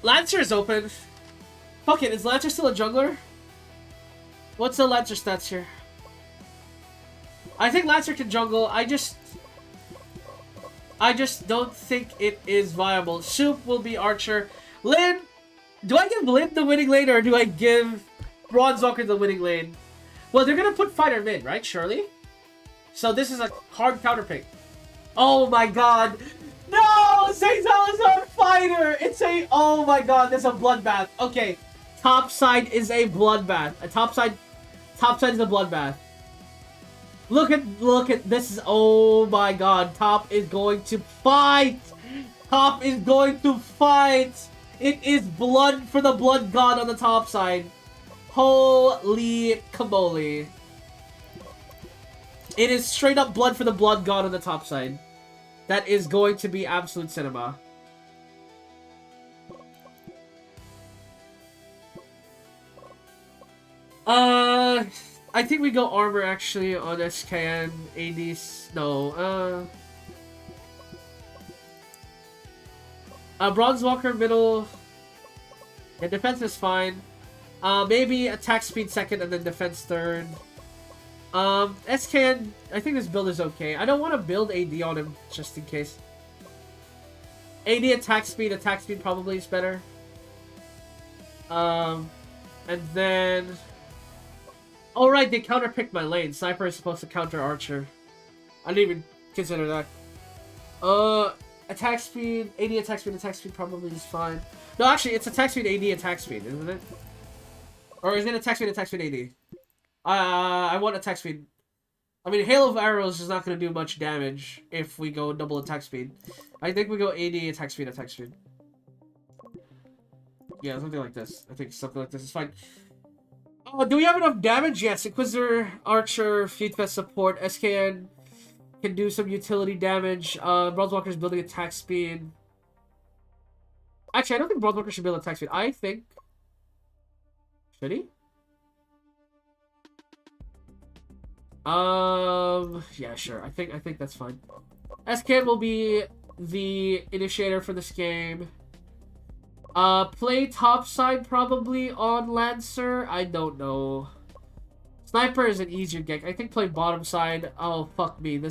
Lancer is open. Fuck it, is Lancer still a jungler? What's the Lancer stats here? I think Lancer can jungle. I just don't think it is viable. Soup will be Archer. Lin, do I give Lin the winning lane or do I give Bronzewalker the winning lane? Well, they're gonna put Fighter mid, right? Surely? So this is a hard counter pick. Oh my god. No! Zayzal is on Fighter! It's a... Oh my god, there's a bloodbath. Okay. Top side is a bloodbath. Top side is a bloodbath. Look at this. Oh my god. Top is going to fight! Top is going to fight! It is blood for the blood god on the top side. Holy camole. It is straight up blood for the blood god on the top side. That is going to be absolute cinema. I think we go armor actually on SKN, ADs. No, Bronzewalker middle. Yeah, defense is fine. Maybe attack speed second and then defense third. SKN, I think this build is okay. I don't want to build AD on him just in case. AD attack speed probably is better. And then... Alright, they counter-picked my lane. Sniper is supposed to counter Archer. I didn't even consider that. Attack speed, AD attack speed probably is fine. No, actually, it's attack speed, AD attack speed, isn't it? Or is it attack speed, AD? I want attack speed. I mean, Hail of Arrows is not going to do much damage if we go double attack speed. I think we go AD, attack speed. Yeah, something like this. I think something like this is fine. Oh, do we have enough damage? Yes. Inquisitor, Archer, Feed Fest support, SKN can do some utility damage. Bronzewalker is building attack speed. Actually, I don't think Bronzewalker should build attack speed. I think... Should he? Yeah, sure. I think that's fine. SKN will be the initiator for this game. Play topside probably on Lancer. I don't know. Sniper is an easier gig. I think play bottom side. Oh, fuck me.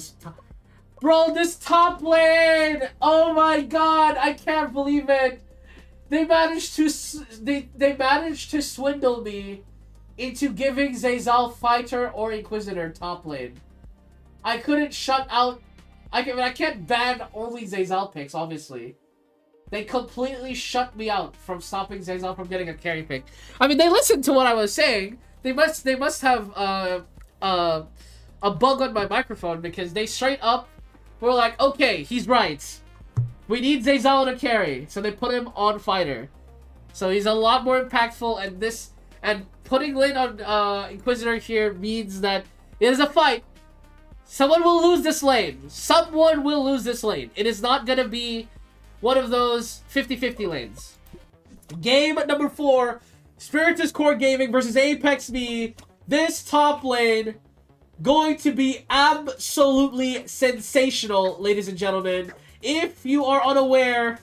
Bro, this top lane! Oh my god, I can't believe it. They managed to they managed to swindle me into giving Zayzal Fighter or Inquisitor top lane. I couldn't shut out... I can't ban only Zayzal picks, obviously. They completely shut me out from stopping Zayzal from getting a carry pick. I mean, they listened to what I was saying. They must have a bug on my microphone because they straight up were like, okay, he's right. We need Zayzal to carry. So they put him on Fighter. So he's a lot more impactful, and putting Lin on Inquisitor here means that it is a fight. Someone will lose this lane. Someone will lose this lane. It is not going to be one of those 50-50 lanes. Game number 4. Spiritus Core Gaming versus Apex Me. This top lane going to be absolutely sensational, ladies and gentlemen. If you are unaware,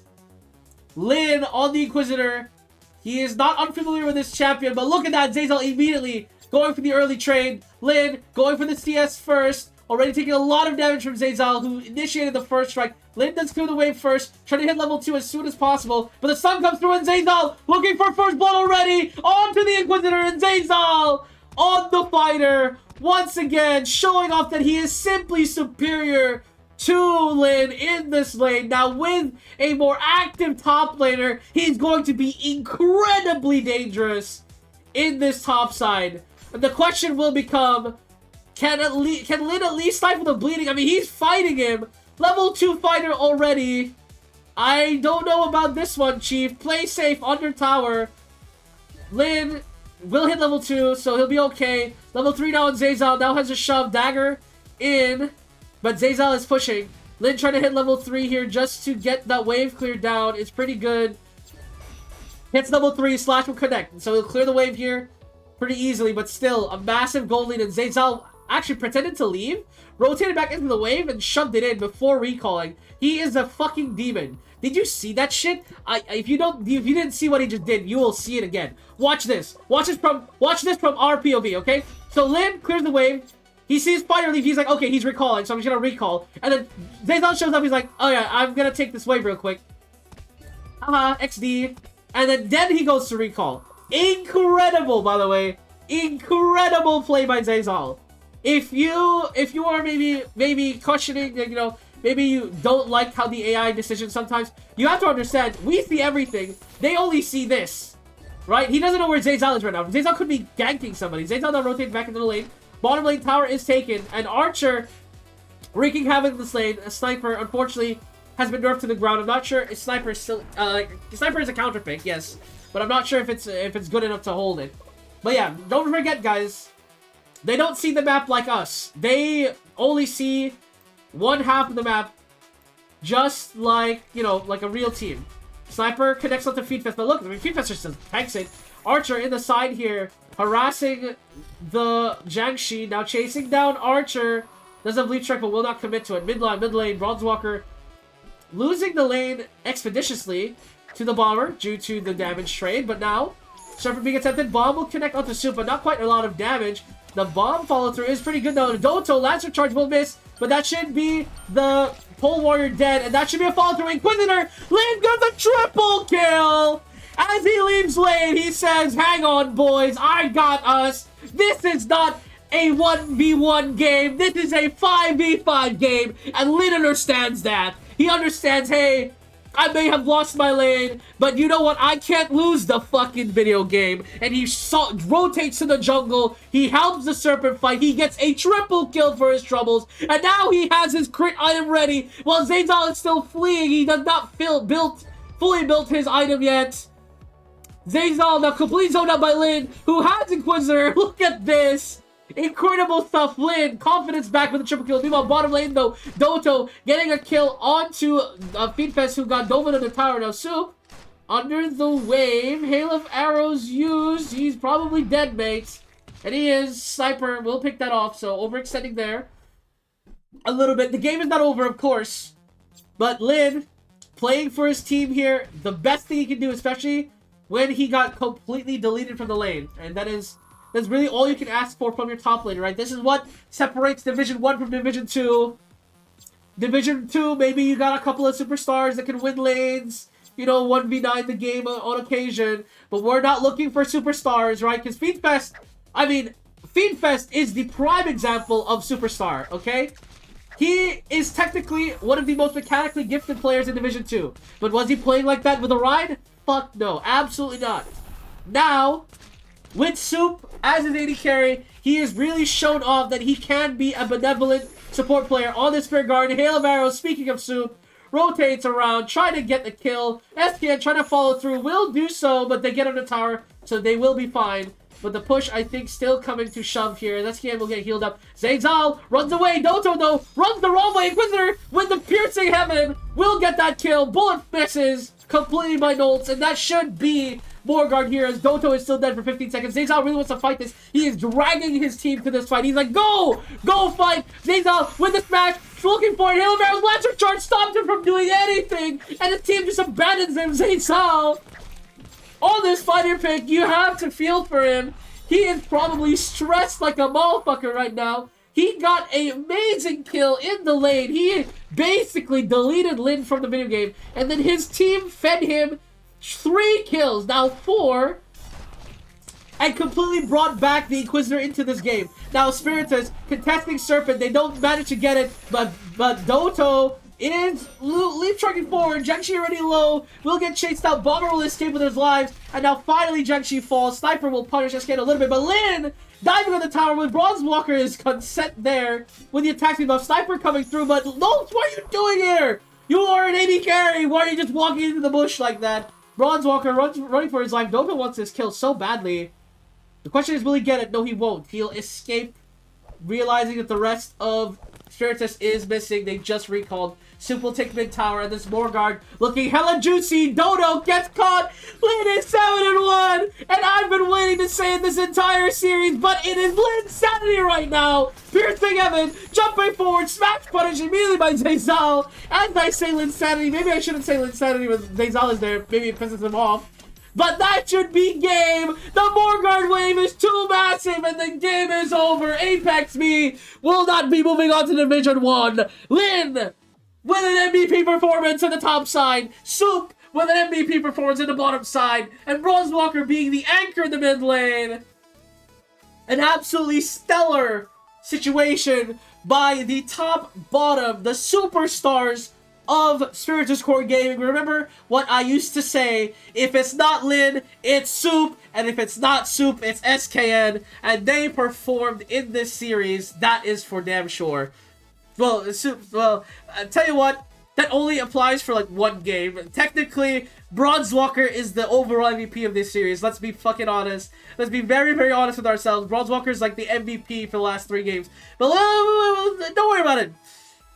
Lin on the Inquisitor. He is not unfamiliar with this champion, but look at that. Zayzal immediately going for the early trade. Lin going for the CS first. already taking a lot of damage from Zayzal, who initiated the first strike. Lin does clear the wave first, trying to hit level 2 as soon as possible. But the stun comes through, and Zayzal looking for first blood already. Onto the Inquisitor, and Zayzal on the fighter. Once again, showing off that he is simply superior to Lin in this lane. Now, with a more active top laner, he's going to be incredibly dangerous in this top side. And the question will become, can Lin at least stifle the bleeding? I mean, he's fighting him. Level 2 fighter already. I don't know about this one, Chief. Play safe under tower. Lin will hit level 2, so he'll be okay. Level 3 now on Zayzal. Now has a shove dagger in. But Zayzal is pushing. Lin trying to hit level 3 here just to get that wave cleared down. It's pretty good. Hits level 3, Slash will connect. So he'll clear the wave here pretty easily, but still a massive gold lead. And Zayzal actually pretended to leave, rotated back into the wave, and shoved it in before recalling. He is a fucking demon. Did you see that shit? If you didn't see what he just did, you will see it again. Watch this. Watch this from our POV, okay? So Lin clears the wave. He sees Fire leave. He's like, okay, he's recalling, so I'm just gonna recall. And then Zayzal shows up. He's like, oh yeah, I'm gonna take this wave real quick. XD. And then he goes to recall. Incredible, by the way. Incredible play by Zayzal. If you are maybe questioning, you know, maybe you don't like how the AI decisions sometimes, you have to understand, we see everything. They only see this, right? He doesn't know where Zayzal is right now. Zayzal could be ganking somebody. Zayzal now rotates back into the lane. Bottom lane tower is taken, and Archer wreaking havoc in this lane. A Sniper, unfortunately, has been nerfed to the ground. I'm not sure if Sniper is still Sniper is a counter pick, yes, but I'm not sure if it's good enough to hold it. But yeah, don't forget, guys, they don't see the map like us. They only see one half of the map, just like, you know, like a real team. Sniper connects onto Feedfest, but look, I mean, Feedfest just tanks it. Archer in the side here, harassing the Jiangxi, now chasing down Archer. Doesn't bleed strike, but will not commit to it. Mid lane, Bronzewalker losing the lane expeditiously to the Bomber due to the damage trade, but now Serpent being attempted. Bomb will connect onto Soup, but not quite a lot of damage. The bomb follow-through is pretty good though. Doto, Lancer Charge will miss, but that should be the Pole Warrior dead, and that should be a follow-through. Inquisitor, Lane got the triple kill! As he leaves lane, he says, hang on, boys, I got us. This is not a 1v1 game. This is a 5v5 game, and Lin understands that. He understands, hey, I may have lost my lane, but you know what? I can't lose the fucking video game. And he rotates to the jungle. He helps the Serpent fight. He gets a triple kill for his troubles. And now he has his crit item ready. While Zayzal is still fleeing, he does not fully built his item yet. Zayzal now completely zoned out by Lin, who has Inquisitor. Look at this. Incredible stuff. Lin, confidence back with a triple kill. Meanwhile, bottom lane though, Doto getting a kill onto Feedfest, who got dove into the tower. Now Soup under the wave, hail of arrows used. He's probably dead, mates, and he is. Sniper will pick that off. So overextending there a little bit. The game is not over, of course, but Lin playing for his team here. The best thing he can do, especially when he got completely deleted from the lane, and that's really all you can ask for from your top laner, right? This is what separates Division 1 from Division 2. Division 2, maybe you got a couple of superstars that can win lanes, you know, 1v9 the game on occasion. But we're not looking for superstars, right? Because Feedfest is the prime example of superstar, okay? He is technically one of the most mechanically gifted players in Division 2. But was he playing like that with a ride? Fuck no, absolutely not. Now, with Soup as his AD carry, he has really shown off that he can be a benevolent support player on this Spirit Guard. Hail of Arrows, speaking of Soup, rotates around, trying to get the kill. SKN trying to follow through, will do so, but they get on the tower, so they will be fine. But the push, I think, still coming to shove here. SKN will get healed up. Zayzal runs away. Doto, though, runs the wrong way. Inquisitor with the piercing heaven will get that kill. Bullet misses completely by Nolts, and that should be Morgard here, as Doto is still dead for 15 seconds. Zayzal really wants to fight this. He is dragging his team to this fight. He's like, go! Go fight! Zayzal with the smash, looking for it. Hail of Arrows, Lancer Charge stopped him from doing anything, and his team just abandons him. Zayzal, on this fighter pick, you have to feel for him. He is probably stressed like a motherfucker right now. He got an amazing kill in the lane. He basically deleted Lin from the video game. And then his team fed him 3 kills. Now 4. And completely brought back the Inquisitor into this game. Now Spiritus contesting Serpent. They don't manage to get it. But Doto is leapfrogging forward. Jiangxi already low. Will get chased out. Bomber will escape with his lives. And now finally Jiangxi falls. Sniper will punish SK a little bit. But Lin diving on the tower with Bronze Walker is consent there. With the attack speed buff. Sniper coming through. But no, what are you doing here? You are an AD carry. Why are you just walking into the bush like that? Bronze Walker running for his life. Doto wants this kill so badly. The question is, will he get it? No, he won't. He'll escape, realizing that the rest of Spiritus is missing. They just recalled. Soup will take mid tower, and this Morgard looking hella juicy. Dodo gets caught. Lin is 7-1, and I've been waiting to say it this entire series, but it is Lin's sanity right now. Piercing Evan, jumping forward, smash punish immediately by Zayzal. As I say Lin's sanity, maybe I shouldn't say Lin's sanity when Zayzal is there. Maybe it pisses him off. But that should be game! The Morgard wave is too massive and the game is over! Apex Me will not be moving on to Division 1! Lin with an MVP performance on the top side! Soup with an MVP performance on the bottom side! And Bronze Walker being the anchor in the mid lane! An absolutely stellar situation by the top bottom, the superstars of Spiritus Core Gaming. Remember what I used to say, if it's not Lin, it's Soup, and if it's not Soup, it's SKN, and they performed in this series, that is for damn sure. Well, Soup, well, I tell you what, that only applies for like one game. Technically, Bronze Walker is the overall MVP of this series. Let's be fucking honest. Let's be very, very honest with ourselves. Bronze Walker is like the MVP for the last 3 games. But don't worry about it.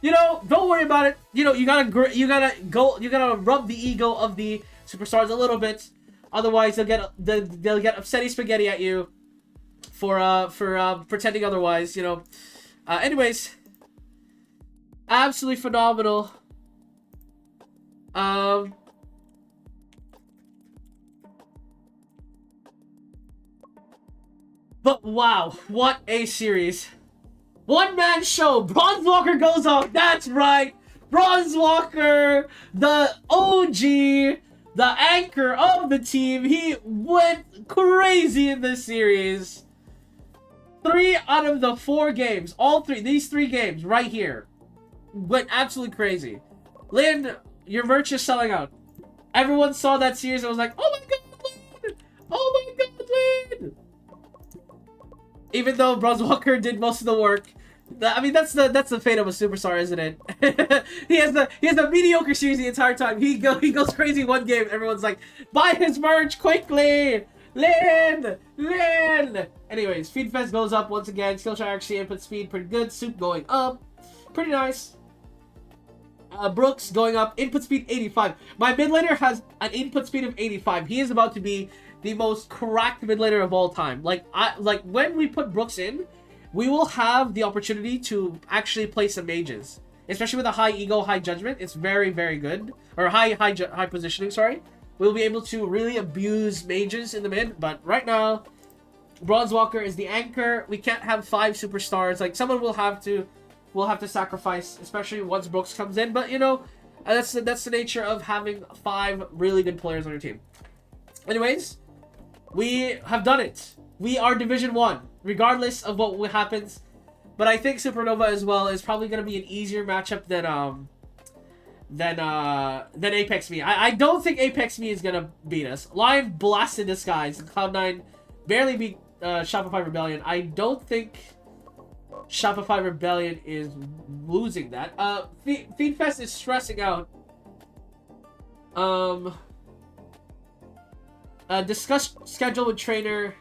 You know, don't worry about it. You know, you gotta rub the ego of the superstars a little bit. Otherwise, they'll get upsetty spaghetti at you for pretending otherwise. You know. Anyways, absolutely phenomenal. But wow, what a series. One-man show. Bronze Walker goes off. That's right. Bronze Walker, the OG, the anchor of the team. He went crazy in this series. 3 out of the 4 games, these 3 games right here, went absolutely crazy. Lin, your merch is selling out. Everyone saw that series and was like, oh my god, Lin! Oh my god, Lin! Even though Bronze Walker did most of the work. I mean, that's the fate of a superstar, isn't it? he has a mediocre series the entire time. He goes crazy one game. Everyone's like, buy his merch quickly, Lin. Anyways, Feed Fest goes up once again. Skillshare actually input speed pretty good. Soup going up, pretty nice. Brooks going up, input speed 85. My mid laner has an input speed of 85. He is about to be the most cracked mid laner of all time. Like when we put Brooks in, we will have the opportunity to actually play some mages, especially with a high ego, high judgment. It's very, very good, or high positioning. Sorry, we'll be able to really abuse mages in the mid. But right now, Bronze Walker is the anchor. We can't have 5 superstars. Like someone will have to sacrifice, especially once Brooks comes in. But you know, that's the nature of having 5 really good players on your team. Anyways, we have done it. We are Division 1, regardless of what happens. But I think Supernova as well is probably going to be an easier matchup than Apex Me. I don't think Apex Me is going to beat us. Lion blasted this guys. Cloud9 barely beat Shopify Rebellion. I don't think Shopify Rebellion is losing that. Feedfest is stressing out. Discuss schedule with trainer.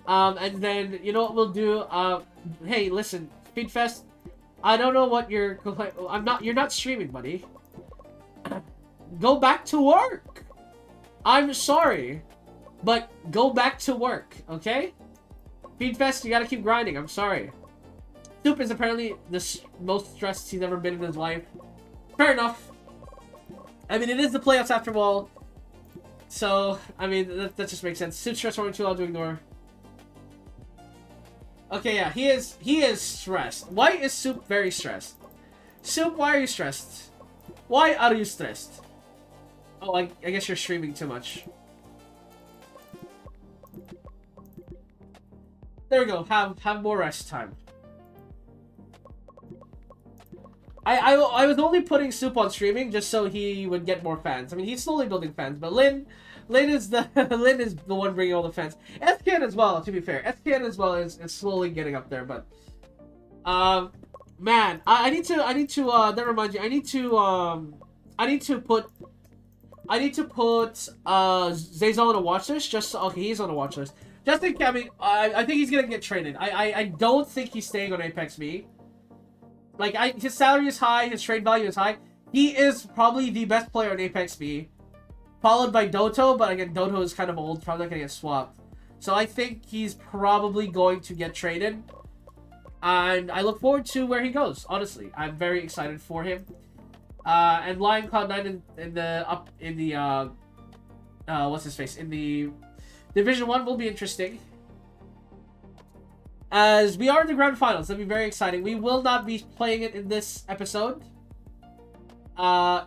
And then, you know what we'll do? Hey, listen, Feedfest, I don't know what you're you're not streaming, buddy. Go back to work. I'm sorry, but go back to work, okay? Feedfest, you gotta keep grinding, I'm sorry. Soup is apparently the most stressed he's ever been in his life. Fair enough. I mean, it is the playoffs after all. So, I mean, that just makes sense. Soup stress 1 too loud to ignore. Okay, yeah, he is stressed. Why is Soup very stressed? Soup, why are you stressed? Why are you stressed? Oh, I guess you're streaming too much. There we go. Have more rest time. I was only putting Soup on streaming just so he would get more fans. I mean, he's slowly building fans, but Lin is the Lin is the one bringing all the fans. SKN as well, to be fair. SKN as well is slowly getting up there, but man, I need to that reminds you, I need to put Zazal on a watch list. Just okay, he's on a watch list. Just in case, I mean, I think he's gonna get traded. I don't think he's staying on Apex B. Like, his salary is high, his trade value is high. He is probably the best player on Apex B, followed by Doto. But again, Doto is kind of old, probably not gonna get swapped. So I think he's probably going to get traded, and I look forward to where he goes. Honestly, I'm very excited for him. And Lion Cloud9 in the what's his face in the Division 1 will be interesting, as we are in the grand finals. That'll be very exciting. We will not be playing it in this episode,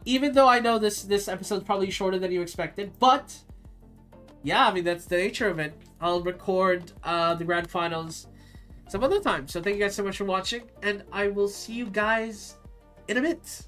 even though I know this episode is probably shorter than you expected. But yeah, I mean, that's the nature of it. I'll record the grand finals some other time. So thank you guys so much for watching, and I will see you guys in a bit.